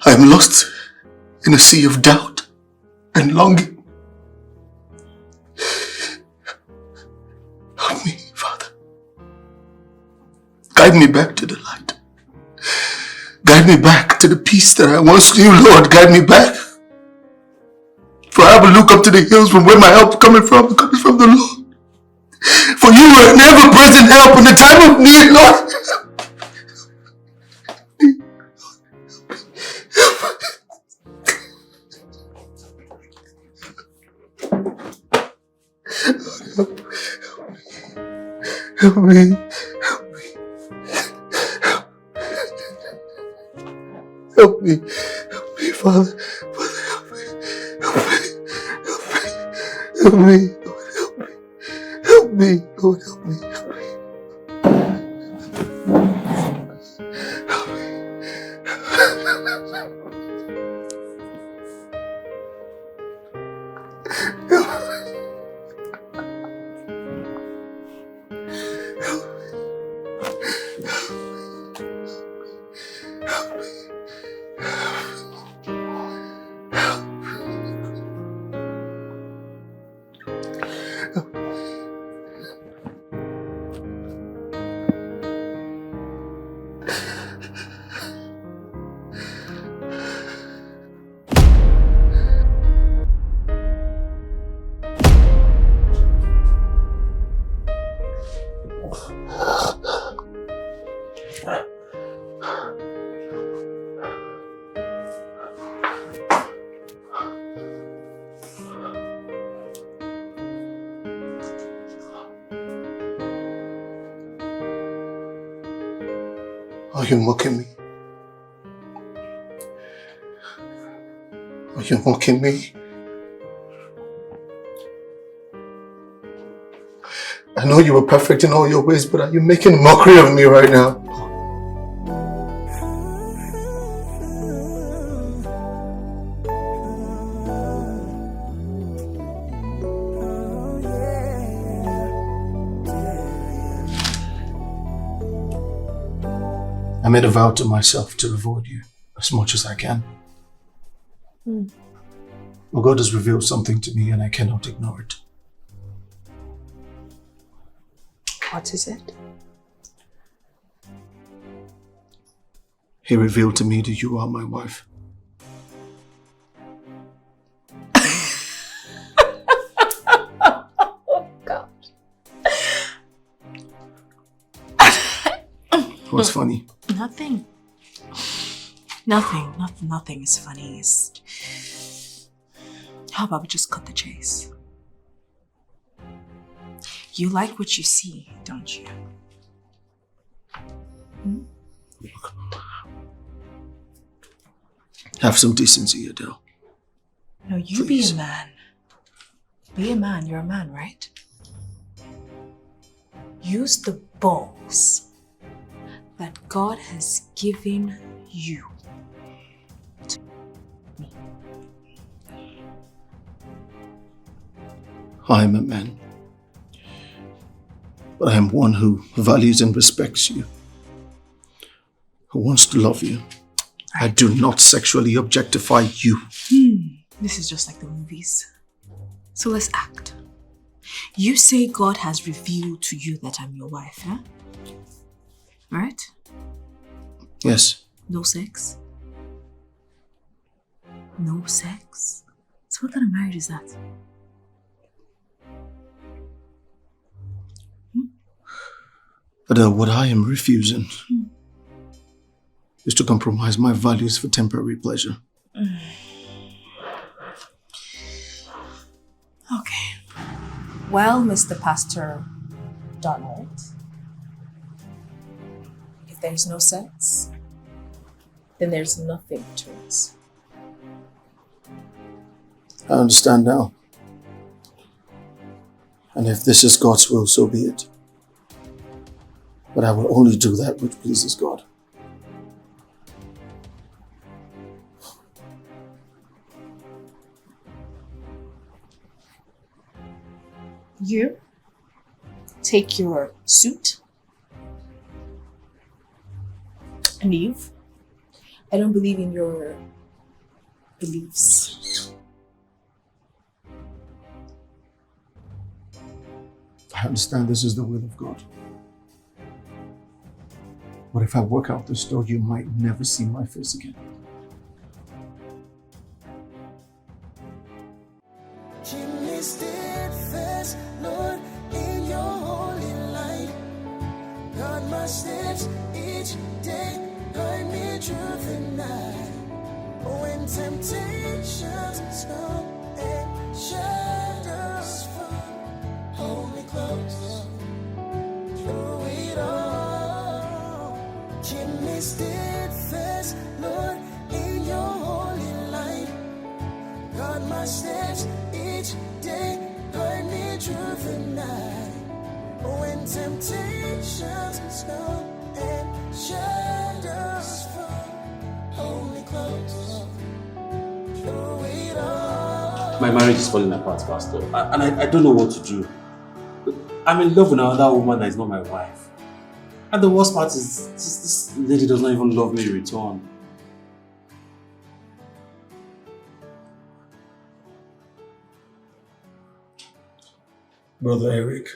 I am lost in a sea of doubt and longing. Help me, Father. Guide me back to the light. Guide me back to the peace that I once knew, Lord. Guide me back. For I will look up to the hills from where my help coming from the Lord. For you are an ever-present help in the time of need, Lord. Help me. Help me, Father. Father, help me. Help me, Lord, help me. Are you mocking me? Are you mocking me? I know you were perfect in all your ways, but are you making a mockery of me right now? I made a vow to myself to avoid you as much as I can. But God has revealed something to me and I cannot ignore it. What is it? He revealed to me that you are my wife. Oh, God. What's funny? Nothing. Nothing is funny. How about we just cut the chase? You like what you see, don't you? Have some decency, Adele. No, you Please. be a man. Be a man. You're a man, right? Use the balls that God has given you. I am a man. But I am one who values and respects you. Who wants to love you. I do not sexually objectify you. This is just like the movies. So let's act. You say God has revealed to you that I'm your wife, huh? Right? Yes. No sex? No sex? So what kind of marriage is that? Adele, what I am refusing is to compromise my values for temporary pleasure. Okay. Well, Mr. Pastor Donald, if there's no sex, then there's nothing to it. I understand now. And if this is God's will, so be it. But I will only do that which pleases God. You take your suit and leave. I don't believe in your beliefs. I understand this is the will of God. But if I work out this door, you might never see my face again. Keep me steadfast, Lord, in your holy light. Guard my steps each day, guide me truth and night. When temptations come and shadows fall, hold me close through it all. Keep me steadfast, Lord, in your holy light. Guard my steps each day, guide me truth and night. When temptations come and shadows fall, hold me close through it all. My marriage is falling apart, Pastor, and I don't know what to do. I'm in love with another woman that is not my wife. And the worst part is, this lady does not even love me in return. Brother Eric,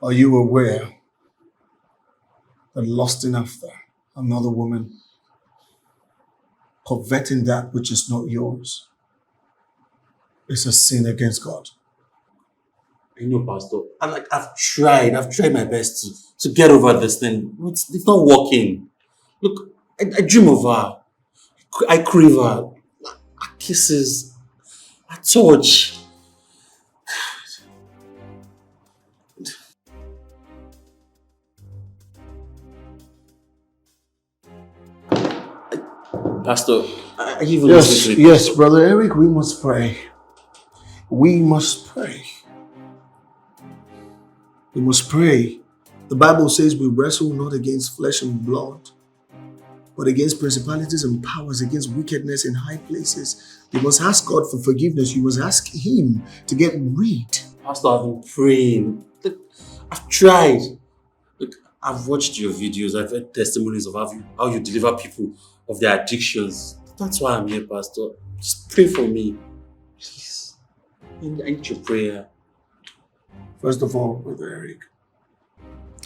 are you aware that lusting after another woman, coveting that which is not yours, is a sin against God? I know, Pastor. And I've tried my best to get over this thing. It's not working. Look, I dream of her. I crave her. Her kisses. Her touch. Pastor, are you even Yes, listening to me? yes, Brother Eric, we must pray. We must pray. We must pray. The Bible says we wrestle not against flesh and blood, but against principalities and powers, against wickedness in high places. You must ask God for forgiveness. You must ask Him to get rid. Pastor, I've been praying. Look, I've tried. Look, I've watched your videos. I've heard testimonies of how you deliver people of their addictions. That's why I'm here, Pastor. Just pray for me. Please. I need your prayer. First of all, Brother Eric,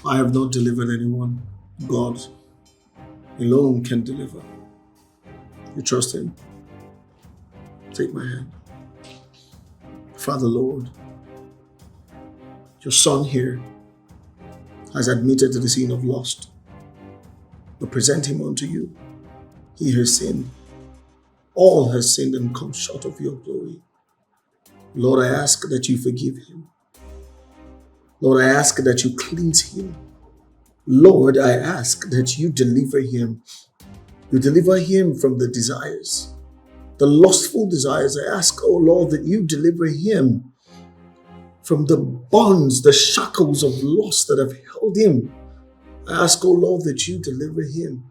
I have not delivered anyone. God alone can deliver. You trust Him? Take my hand. Father, Lord, your son here has admitted to the sin of lust. We present him unto you. He has sinned. All has sinned and come short of your glory. Lord, I ask that you forgive him. Lord, I ask that you cleanse him. Lord, I ask that you deliver him. You deliver him from the desires, the lustful desires. I ask, oh Lord, that you deliver him from the bonds, the shackles of lust that have held him. I ask, oh Lord, that you deliver him.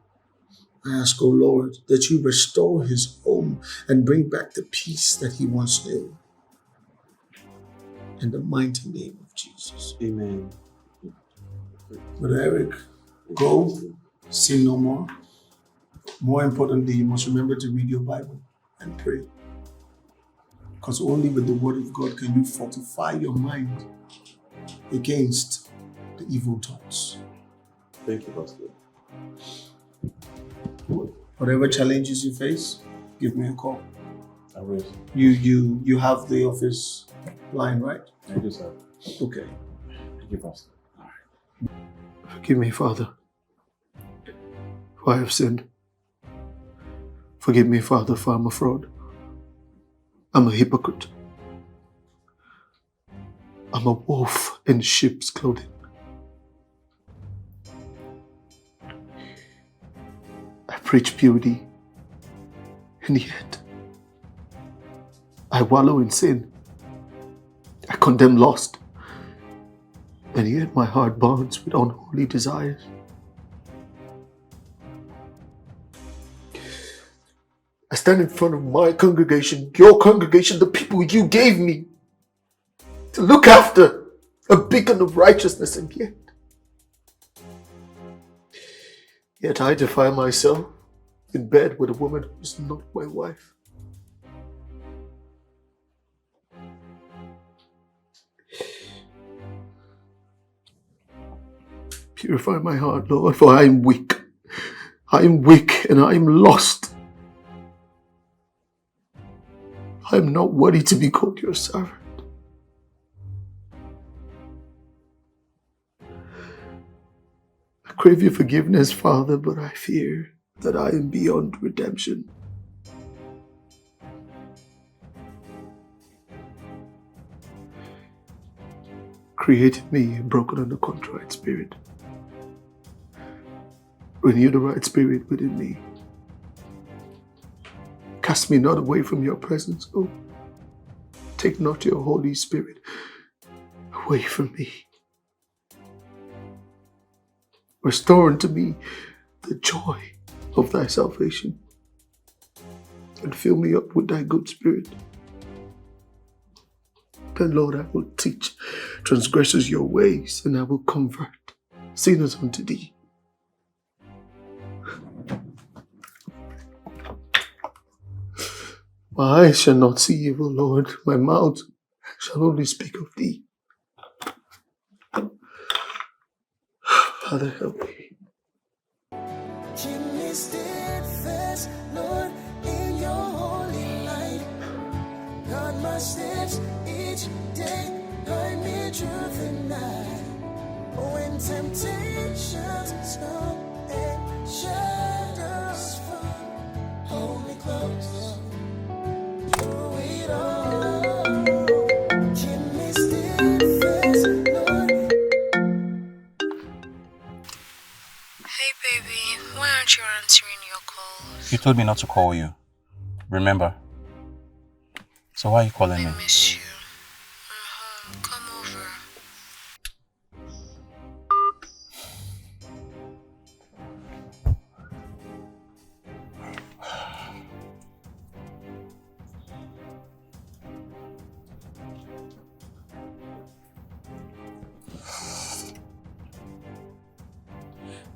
I ask, oh Lord, that you restore his home and bring back the peace that he once knew. In the mighty name of Jesus. Amen. Brother Eric, go, sin no more. More importantly, you must remember to read your Bible and pray. Because only with the word of God can you fortify your mind against the evil thoughts. Thank you, Pastor. Whatever challenges you face, give me a call. I will. You have the office line, right? I do, sir. Okay. Thank you, Pastor. Forgive me, Father, for I have sinned. Forgive me, Father, for I'm a fraud. I'm a hypocrite. I'm a wolf in sheep's clothing. I preach purity, and yet I wallow in sin. I condemn lust, and yet my heart burns with unholy desires. I stand in front of my congregation, your congregation, the people you gave me to look after, a beacon of righteousness, and yet I defile myself in bed with a woman who is not my wife. Purify my heart, Lord, for I am weak. I am weak and I am lost. I am not worthy to be called your servant. I crave your forgiveness, Father, but I fear that I am beyond redemption. Create in me a broken and a contrite spirit. Renew the right spirit within me. Cast me not away from your presence, oh. Take not your Holy Spirit away from me. Restore unto me the joy of thy salvation, and fill me up with thy good spirit. Then, Lord, I will teach transgressors your ways, and I will convert sinners unto thee. My eyes shall not see evil, Lord. My mouth shall only speak of thee. Father, help me. Keep me steadfast, Lord, in your holy light. Guard my steps each day, guide me through the night. When temptations come and shadows fall, hold me close through it all. Keep me steadfast, Lord. Hey baby, why aren't you answering your calls? You told me not to call you. Remember? So why are you calling me? I miss you. I'm home. Come over.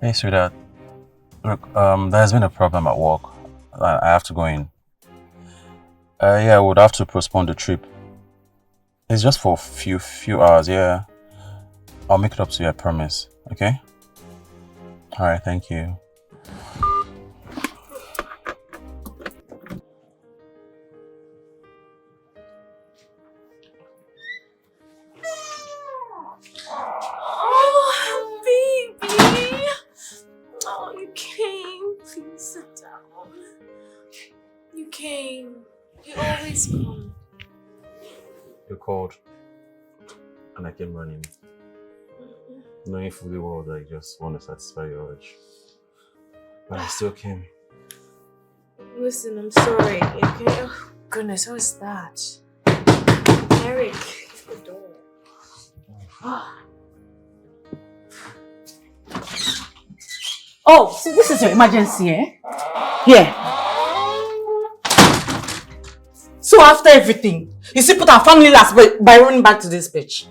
Hey, sweetheart. Look, there's been a problem at work. I have to go in. Yeah, I would have to postpone the trip. It's just for a few hours, yeah. I'll make it up to you, I promise. Okay? Alright, thank you. Oh, baby. Oh, you came. Please sit down. You came. You always come. You called. And I came running. Knowing fully well that I just want to satisfy your urge. But I still came. Listen, I'm sorry. Okay? Oh, goodness, who is that? Eric, it's the door. Oh, so this is your emergency, eh? Here. So after everything, you still put our family last by running back to this bitch.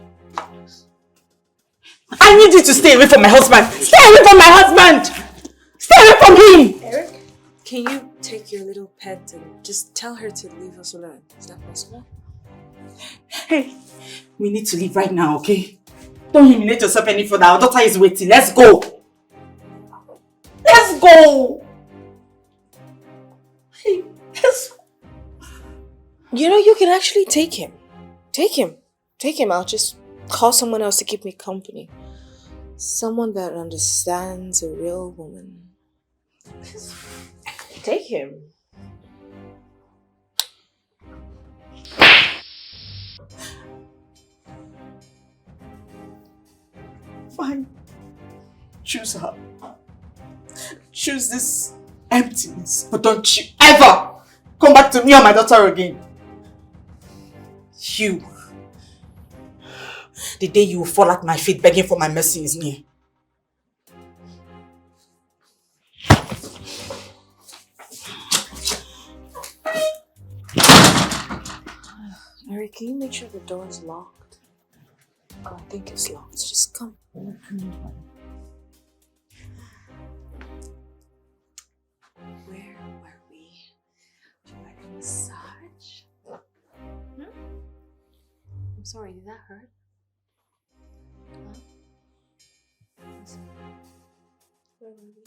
I need you to stay away from my husband. Stay away from my husband! Stay away from him! Eric, can you take your little pet and just tell her to leave us alone? Is that possible? Hey, we need to leave right now, okay? Don't humiliate yourself any further. Our daughter is waiting. Let's go! Let's go! Hey, let's go. You know, you can actually take him. Take him. Take him. I'll just call someone else to keep me company. Someone that understands a real woman. Take him. Fine. Choose her. Choose this emptiness. But don't you ever come back to me or my daughter again. You. The day you will fall at my feet begging for my mercy is near. Eric, can you make sure the door is locked? Oh, I think it's locked. Just come. Where were we? Would you like a massage? I'm sorry, did that hurt? Huh? Where were we?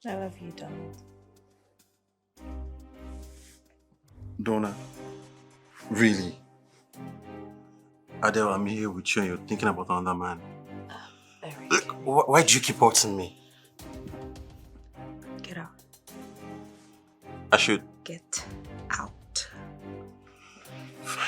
I love you, Donald. Donna, really? Adele, I'm here with you and you're thinking about another man. Eric, Look, why do you keep hurting me? get out. I should. Get out. Fine.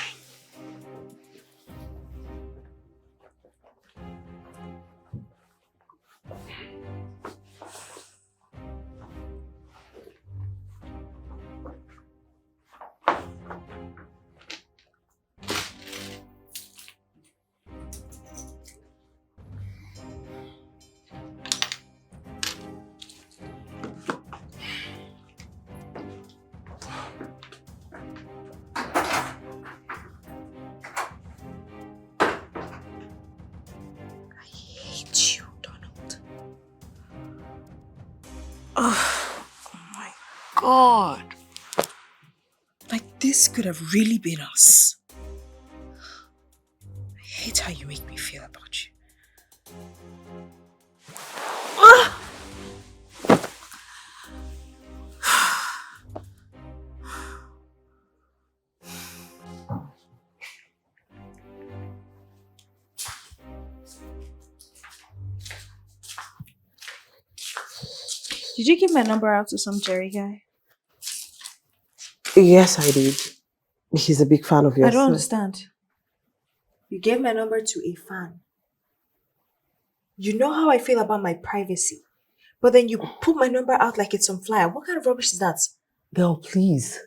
Hate you, Donald. Oh my God. Like, this could have really been us. I hate how you make me feel about you. Ah! Did you give my number out to some Jerry guy? Yes, I did. He's a big fan of yours. I don't understand. You gave my number to a fan. You know how I feel about my privacy. But then you put my number out like it's some flyer. What kind of rubbish is that? Girl, please.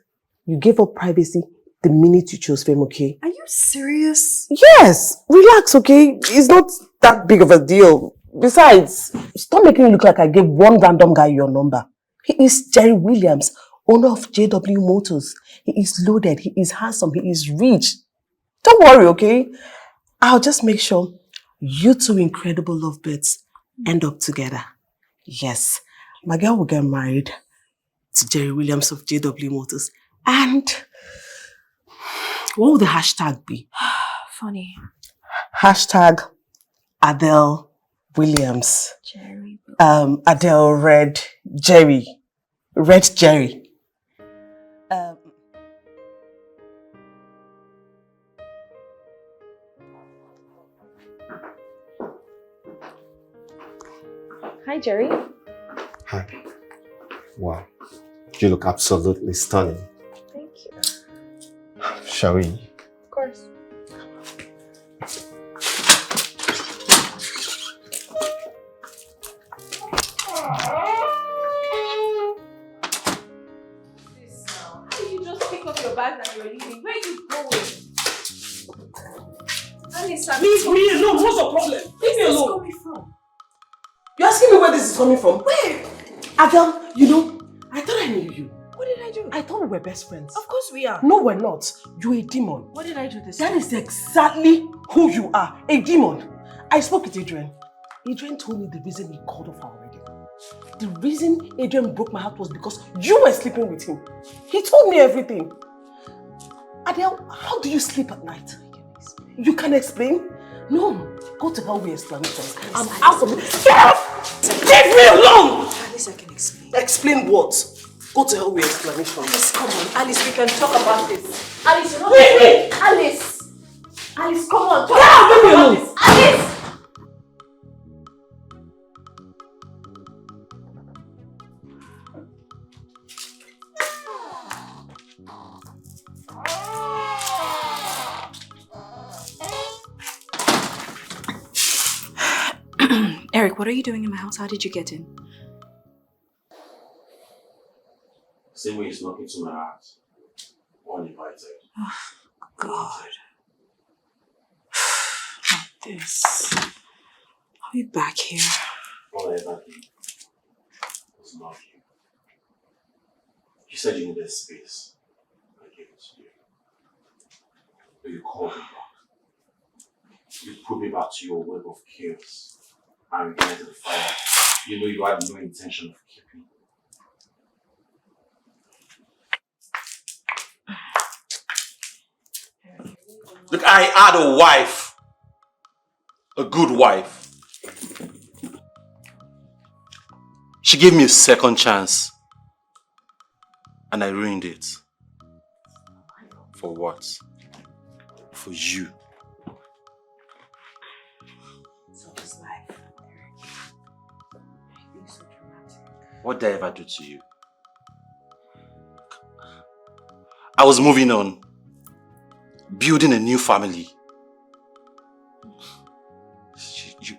You gave up privacy the minute you chose fame, okay? Are you serious? Yes! Relax, okay? It's not that big of a deal. Besides, stop making it look like I gave one random guy your number. He is Jerry Williams, owner of JW Motors. He is loaded, he is handsome, he is rich. Don't worry, okay? I'll just make sure you two incredible lovebirds end up together. Yes, my girl will get married to Jerry Williams of JW Motors. And what would the hashtag be? Funny. Hashtag Adele Williams. Jerry. Adele Red Jerry. Red Jerry. Hi, Jerry. Hi. Wow. You look absolutely stunning. Thank you. Shall we? Of course. How do you just pick up your bag and you're leaving? Where are you going? Alice, Leave me alone. What's your problem? Leave me where's this alone. coming from? You're asking me where this is coming from? Where? Adele, you know, I thought I knew you. What did I do? I thought we were best friends. Of course we are. No, we're not. You're a demon. What did I do this That time? is exactly who you are. A demon. I spoke with Adrian. Adrian told me the reason he called off our wedding. The reason Adrian broke my heart was because you were sleeping with him. He told me everything. Adele, how do you sleep at night? You can explain? No. Go to hell with explanations. I'm out of it. Get out! Leave me alone! At least I can explain. Explain what? Go to hell with explanations. Alice, come on. Alice, we can talk about this. Alice, you're not... Leave me! Alice! Alice, come on. Get out! Leave me alone! Alice! Alice! Eric, what are you doing in my house? How did you get in? Same way you snuck into my house. Uninvited. Oh, God. Not this. Are we back here? All I ever did was love you. You said you needed space. I gave it to you. But you called me back. You put me back to your web of chaos. And ignited the fire you know you had no intention of keeping. Look, I had a wife. A good wife. She gave me a second chance. And I ruined it. For what? For you. What did I ever do to you? I was moving on. Building a new family.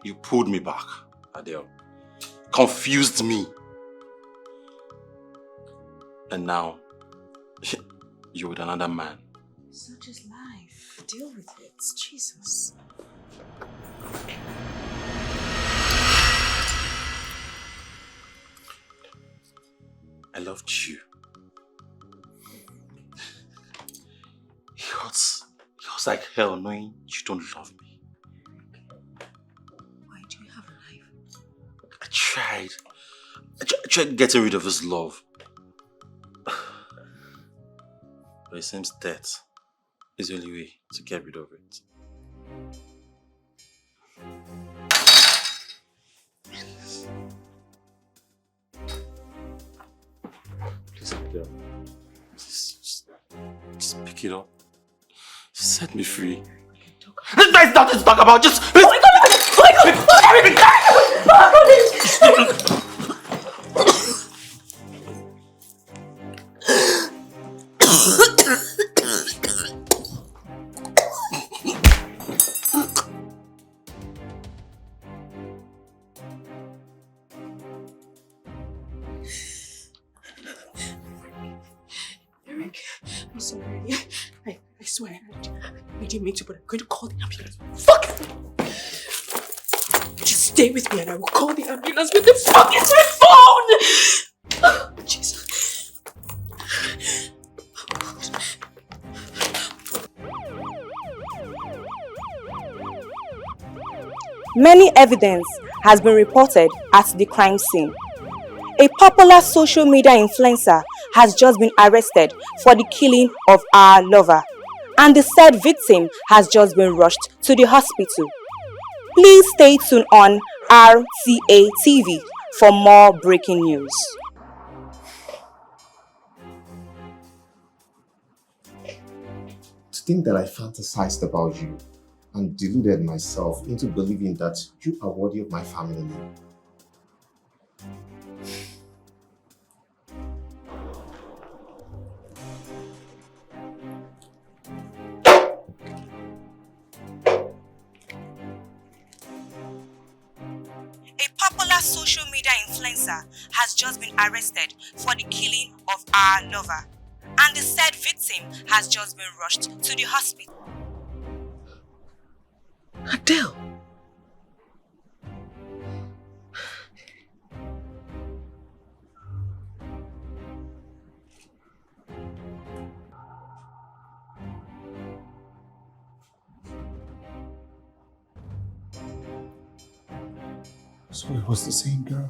You pulled me back, Adele. Confused me. And now, you're with another man. Such is life. Deal with it. Jesus. I loved you. It hurts like hell knowing you don't love me. Why do you have a knife? I tried getting rid of this love. But it seems death is the only way to get rid of it. Please, Adele. Just pick it up. Set me free. There's nothing to talk about. Just. Oh my God! Oh my God! swear, I didn't mean to, but I'm going to call the ambulance. Fuck! Just stay with me and I will call the ambulance. Where the fuck is my phone? Oh, Jesus. Many evidence has been reported at the crime scene. A popular social media influencer has just been arrested for the killing of our lover, and the said victim has just been rushed to the hospital. Please stay tuned on RTA TV for more breaking news. To think that I fantasized about you and deluded myself into believing that you are worthy of my family name. A popular social media influencer has just been arrested for the killing of our lover, and the said victim has just been rushed to the hospital. Adele! So it was the same girl.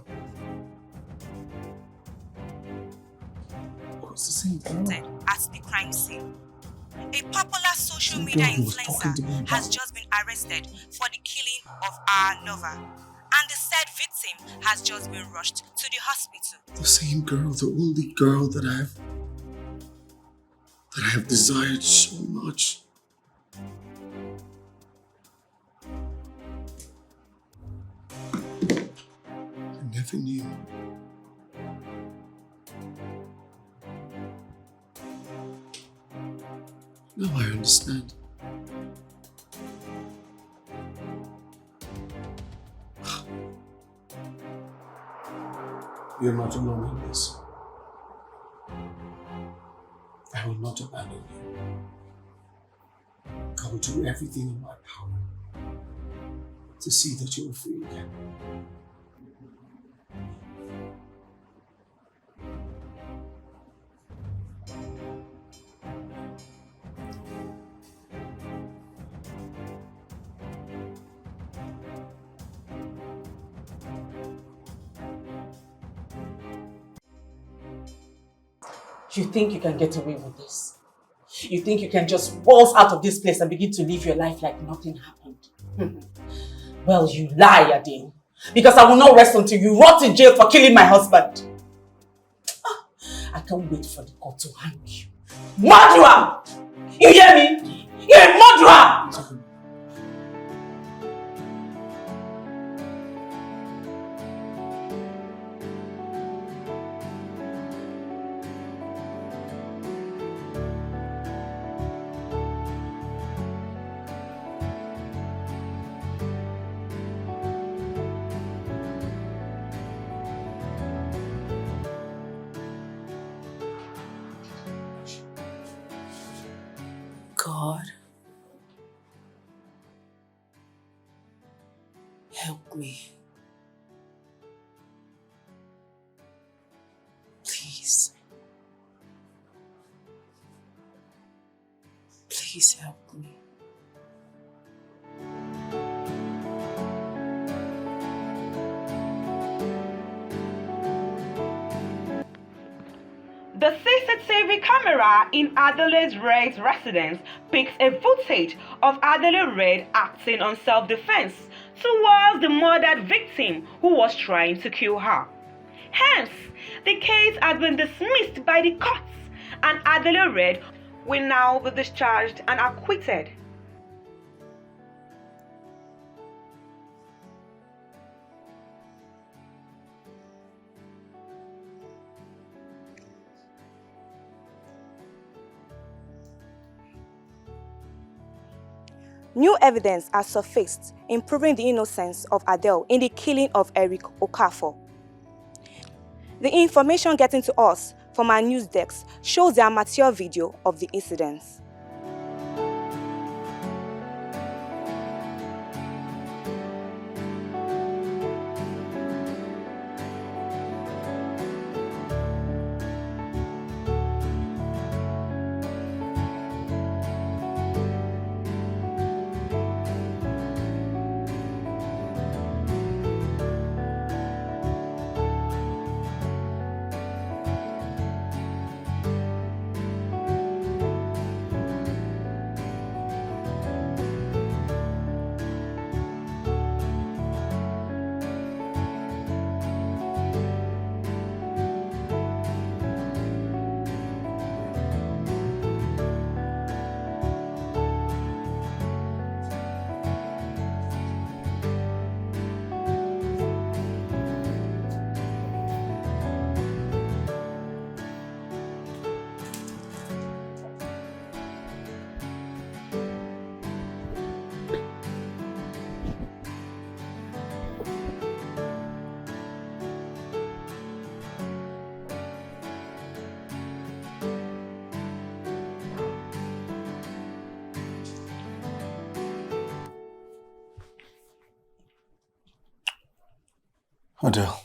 It was the same girl. At the crime scene. A popular social media influencer has just been arrested for the killing of our lover, and the said victim has just been rushed to the hospital. The same girl, the only girl that I have desired so much. I never knew. Now I understand. You're not alone in this. I will not abandon you. I will do everything in my power to see that you are free again. You think you can get away with this? You think you can just waltz out of this place and begin to live your life like nothing happened? Well, you lie, Adele. Because I will not rest until you rot in jail for killing my husband. I can't wait for the court to hang you. Murderer! You hear me? You're a murderer! God, help me. Please. Please help me. The CCTV camera in Adele Red's residence pics a footage of Adele Red acting on self-defense towards the murdered victim who was trying to kill her. Hence, the case has been dismissed by the courts and Adele Red will now be discharged and acquitted. New evidence has surfaced in proving the innocence of Adele in the killing of Eric Okafor. The information getting to us from our news desk shows the amateur video of the incidents. Adele,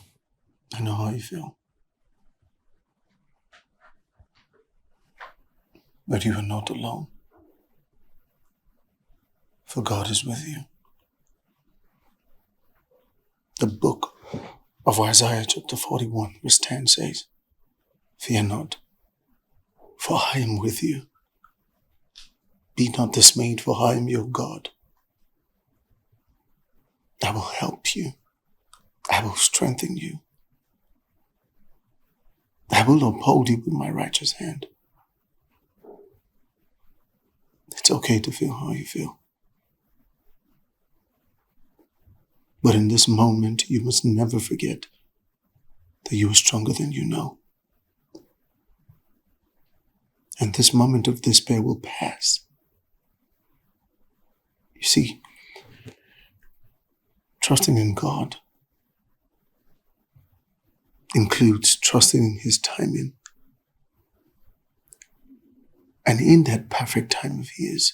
I know how you feel. But you are not alone. For God is with you. The book of Isaiah chapter 41 verse 10 says, "Fear not, for I am with you. Be not dismayed, for I am your God. I will help you. I will strengthen you. I will uphold you with my righteous hand." It's okay to feel how you feel. But in this moment, you must never forget that you are stronger than you know. And this moment of despair will pass. You see, trusting in God includes trusting in His timing. And in that perfect time of His,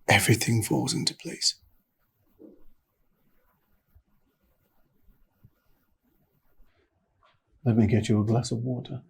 everything falls into place. Let me get you a glass of water.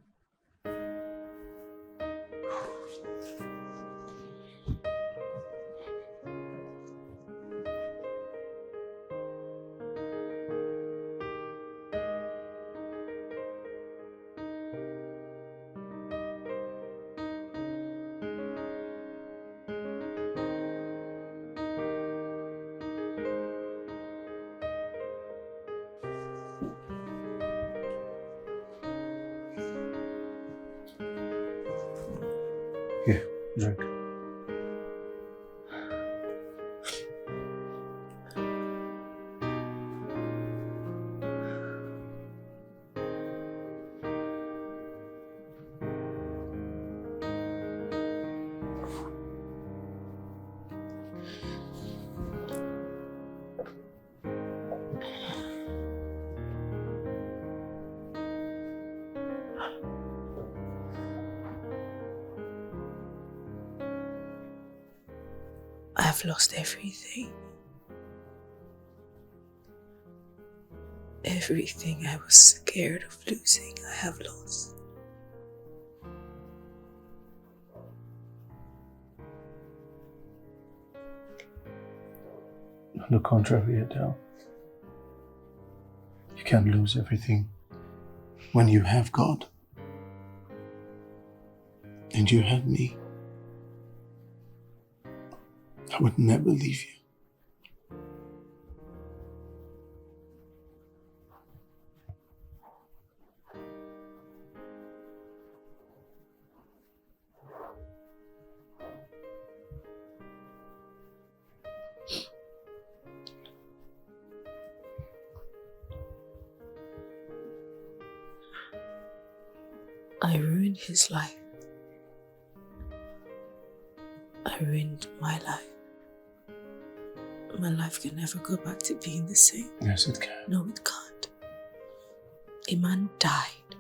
Here, drink. I've lost everything. Everything I was scared of losing, I have lost. On the contrary, Adele, you can't lose everything when you have God. And you have me. I would never leave you. I ruined his life. I ruined my life. My life can never go back to being the same. Yes, it can. No, it can't. A man died.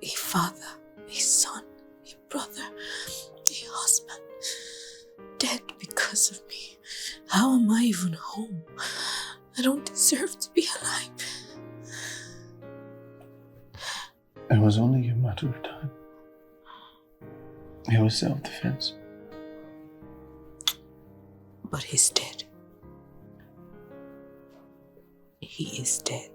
A father, a son, a brother, a husband, dead because of me. How am I even home? I don't deserve to be alive. It was only a matter of time. It was self-defense. But he's dead. He is dead.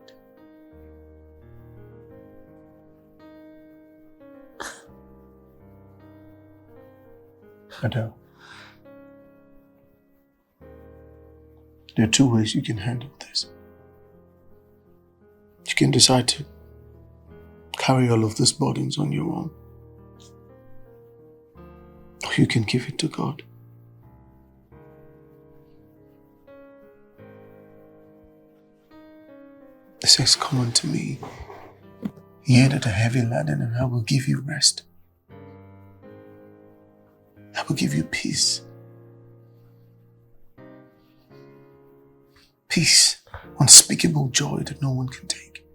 Adele, there are two ways you can handle this. You can decide to carry all of these burdens on your own. Or you can give it to God. It says, "Come unto me, ye that are heavy laden, and I will give you rest. I will give you peace." Peace, unspeakable joy that no one can take.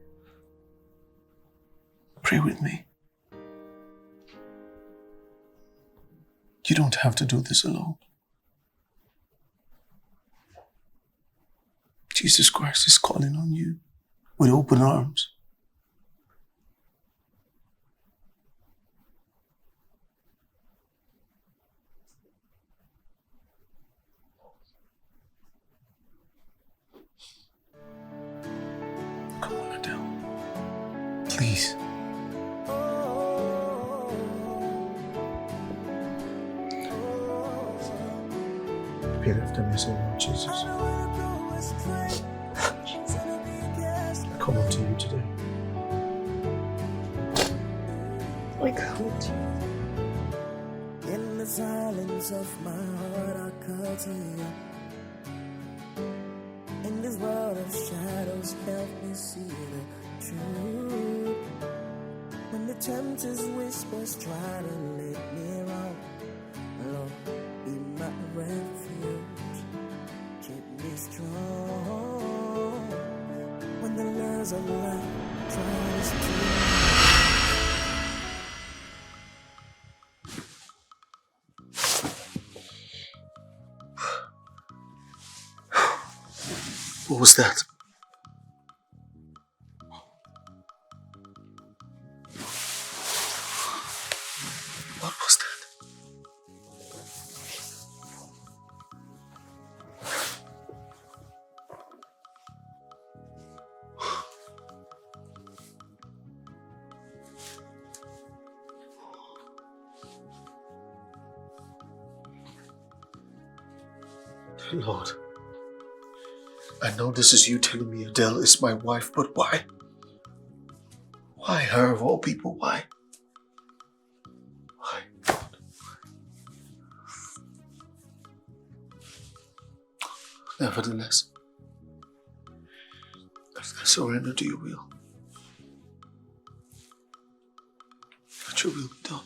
Pray with me. You don't have to do this alone. Jesus Christ is calling on you. with open arms. Come on, Adele. Please. Repeat after me, say, Lord Jesus. I come unto you today. I come to you. In the silence of my heart, I call to you. In this world of shadows, help me see the truth. When the tempter's whispers try to lead me wrong, Lord, be my refuge, keep me strong. When the lures of life tries to What was that? What was that? Lord, I know this is you telling me Adele is my wife, but why? Why her of all people? Why? Why? Nevertheless, I surrender to your will. Let your will be done.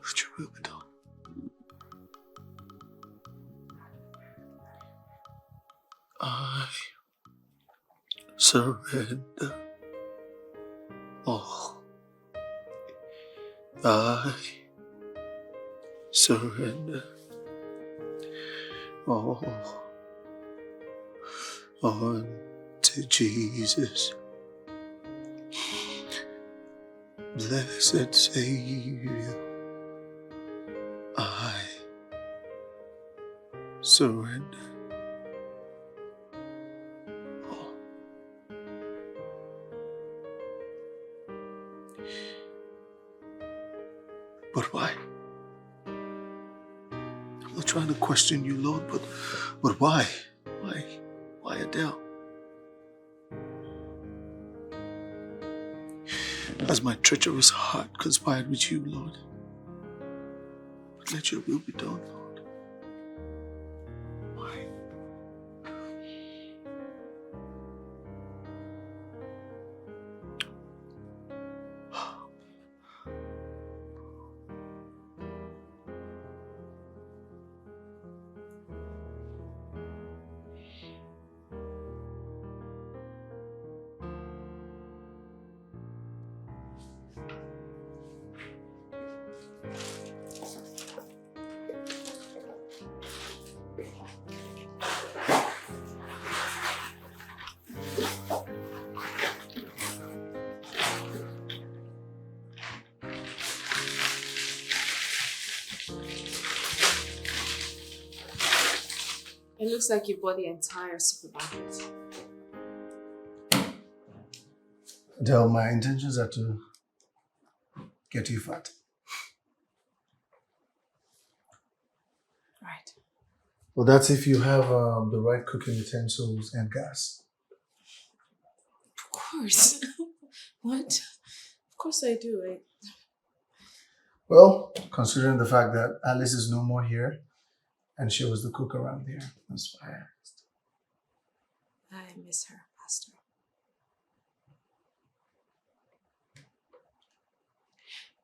Let your will be done. I surrender all. I surrender all unto Jesus, blessed Savior. I surrender all. But why? I'm not trying to question you, Lord, but why? Why? Why Adele? Has my treacherous heart conspired with you, Lord? But let your will be done, Lord. Why? It looks like you bought the entire supermarket. Adele, my intentions are to get you fat. Right. Well, that's if you have the right cooking utensils and gas. Of course. What? Of course I do. Well, considering the fact that Alice is no more here, and she was the cook around here, that's why I asked. I miss her, Pastor.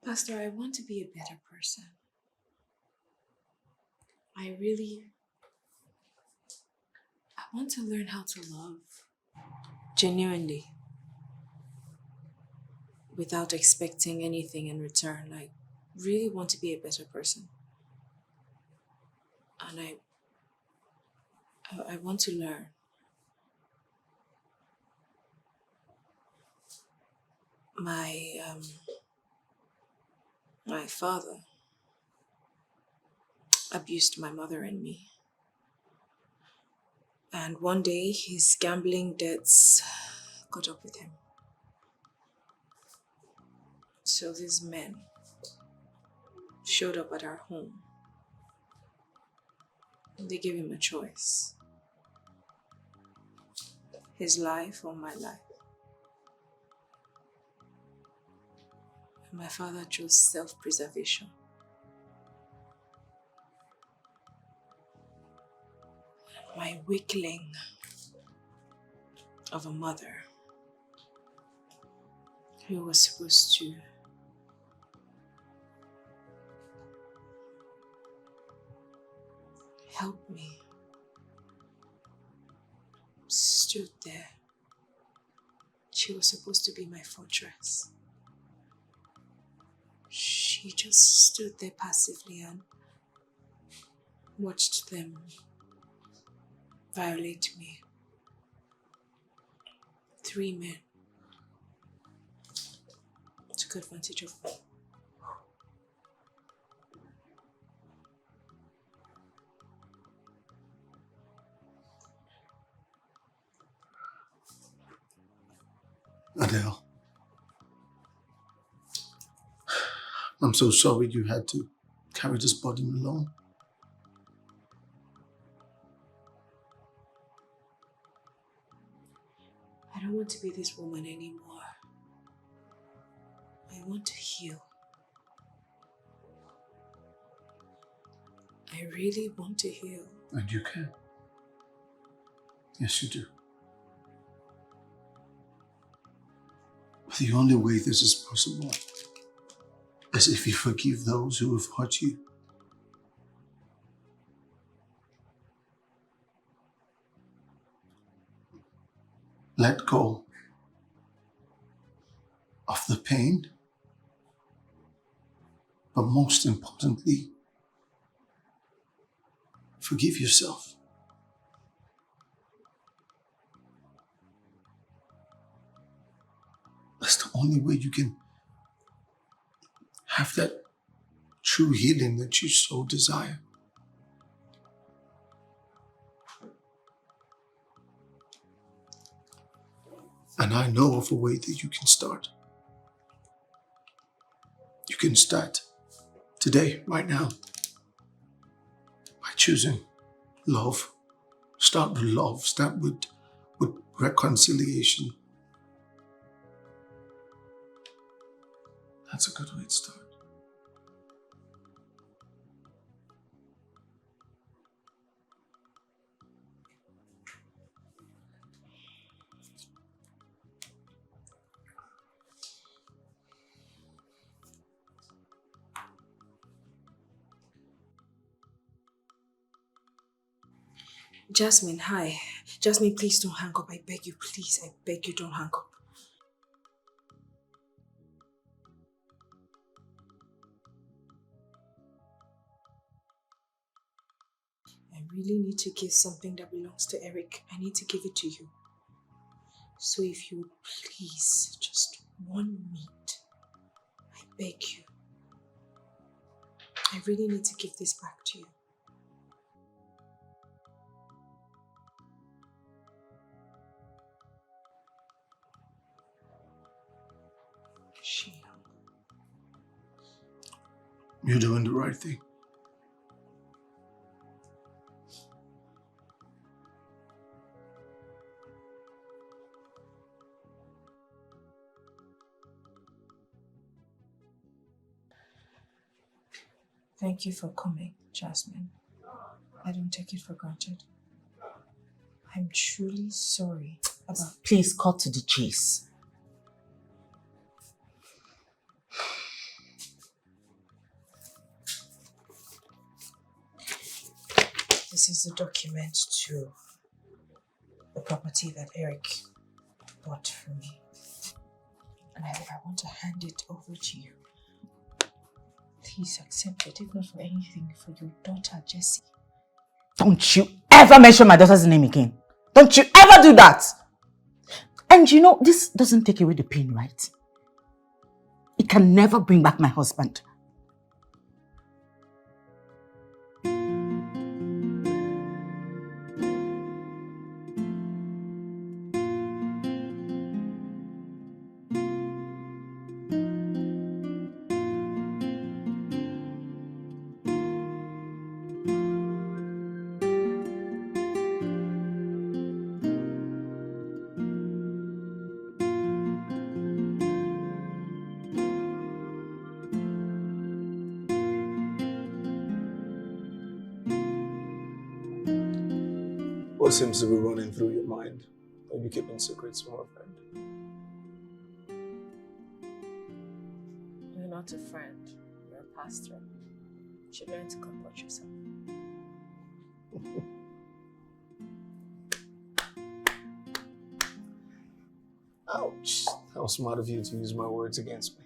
Pastor, I want to be a better person. I want to learn how to love genuinely without expecting anything in return. Really want to be a better person. And I want to learn. My father abused my mother and me. And one day, his gambling debts caught up with him. So these men showed up at our home. They gave him a choice. His life or my life. And my father chose self-preservation. My weakling of a mother who was supposed to help me stood there. She was supposed to be my fortress. She just stood there passively and watched them violate me. 3 men took advantage of me. Adele, I'm so sorry you had to carry this burden alone. I don't want to be this woman anymore. I want to heal. I really want to heal. And you can. Yes, you do. But the only way this is possible is if you forgive those who have hurt you. Let go of the pain, but most importantly, forgive yourself. That's the only way you can have that true healing that you so desire. And I know of a way that you can start. You can start today, right now, by choosing love. Start with love. Start with reconciliation. That's a good way to start. Jasmine, hi. Jasmine, please don't hang up. I beg you, please. I beg you, don't hang up. I really need to give something that belongs to Eric. I need to give it to you. So if you would please, just 1 minute. I beg you. I really need to give this back to you. You're doing the right thing. Thank you for coming, Jasmine. I don't take it for granted. I'm truly sorry about... Please cut to the chase. This is the document to the property that Eric bought for me. And I want to hand it over to you. Please accept it, if not for anything, for your daughter, Jessie. Don't you ever mention my daughter's name again. Don't you ever do that. And you know, this doesn't take away the pain, right? It can never bring back my husband. What seems to be running through your mind? Are you keeping secrets from a friend? You're not a friend. You're a pastor. You should learn to comport yourself. Ouch. How smart of you to use my words against me.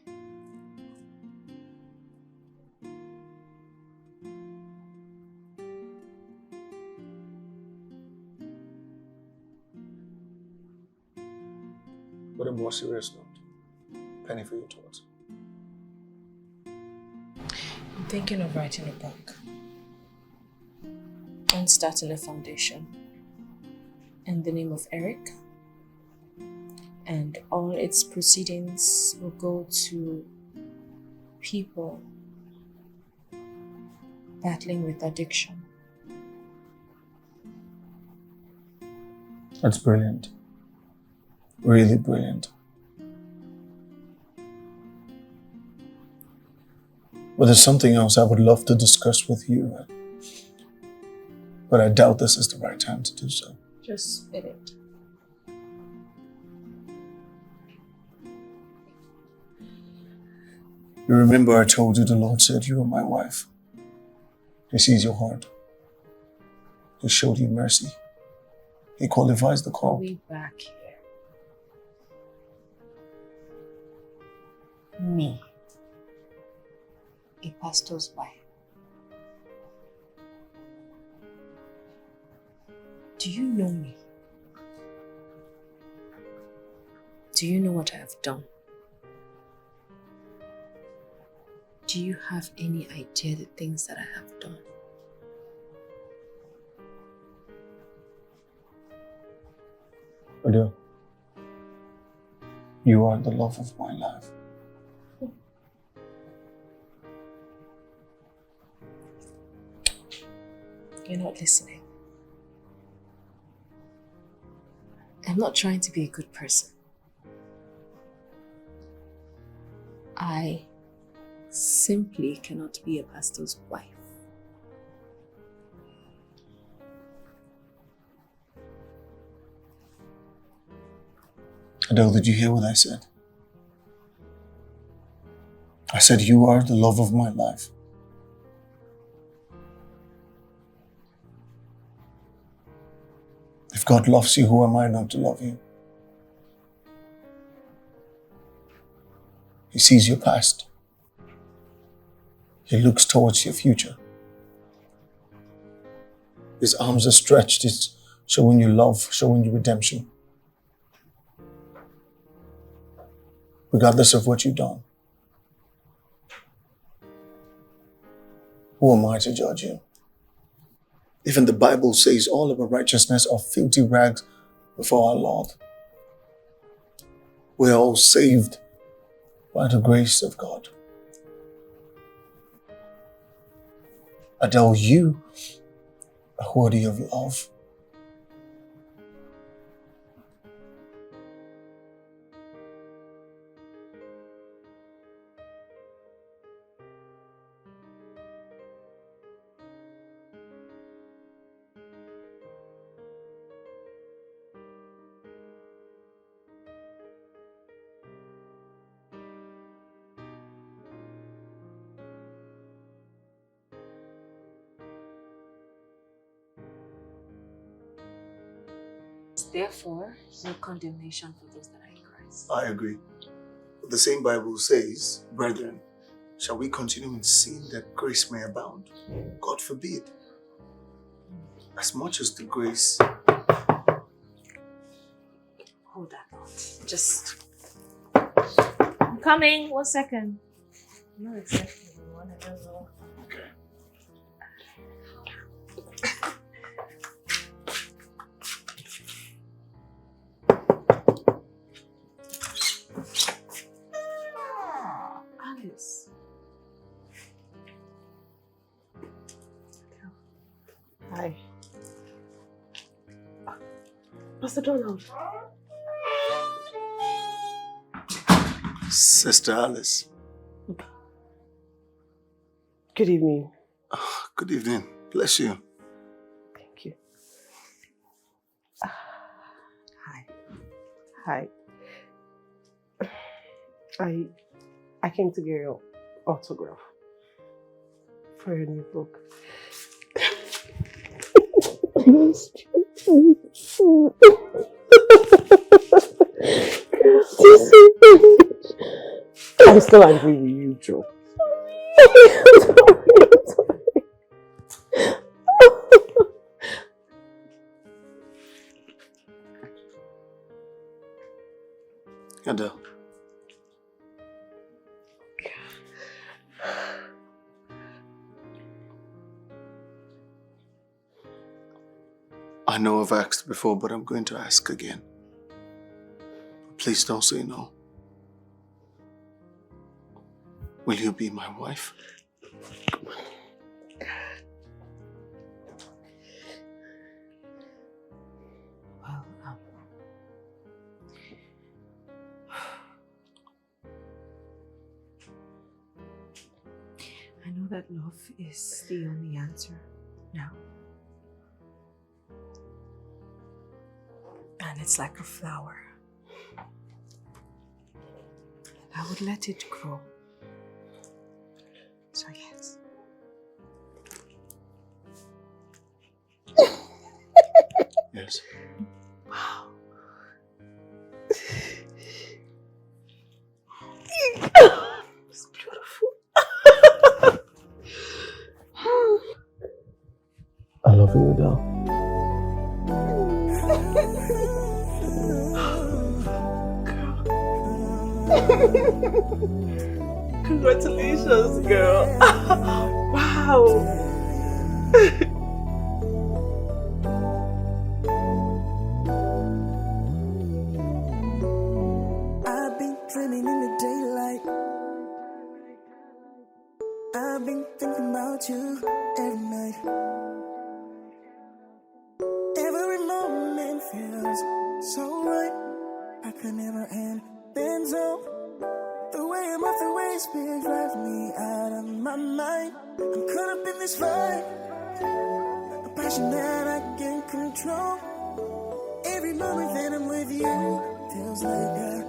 But a more serious note. Penny for your thoughts. I'm thinking of writing a book and starting a foundation in the name of Eric. And all its proceedings will go to people battling with addiction. That's brilliant. Really brilliant. But there's something else I would love to discuss with you. But I doubt this is the right time to do so. Just spit it. You remember I told you the Lord said you are my wife. He sees your heart. He showed you mercy. He qualifies the call. Are we back here? Me, a pastor's wife. Do you know me? Do you know what I have done? Do you have any idea the things that I have done? Adele, you are the love of my life. You're not listening. I'm not trying to be a good person. I simply cannot be a pastor's wife. Adele, did you hear what I said? I said you are the love of my life. If God loves you, who am I not to love you? He sees your past. He looks towards your future. His arms are stretched. He's showing you love, showing you redemption. Regardless of what you've done. Who am I to judge you? Even the Bible says all of our righteousness are filthy rags before our Lord. We are all saved by the grace of God. Adele, you are worthy of love. Therefore, no condemnation for those that are in Christ. I agree. But the same Bible says, brethren, shall we continue in sin that grace may abound? God forbid. as much as the grace. Hold that thought. Just. I'm coming. 1 second. I'm not accepting the one I don't know. Okay. Alice. Hi. Pastor Donald. Sister Alice. Good evening. Oh, good evening. Bless you. Thank you. Hi. Hi. I came to get your autograph for your new book. I'm still angry with you, Joe. Adele. I know I've asked before, but I'm going to ask again. Please don't say no. Will you be my wife? Well, I know that love is the only answer now. And it's like a flower. I would let it grow. So yes. Yes. Wow. It's beautiful. I love you, Adele. Congratulations, girl. Wow. I've been dreaming in the daylight. I've been thinking about you every night. Every moment feels so right. I could never end things up. The way I'm off the way speed drives me out of my mind. I'm caught up in this fight, a passion that I can't control. Every moment that I'm with you feels like a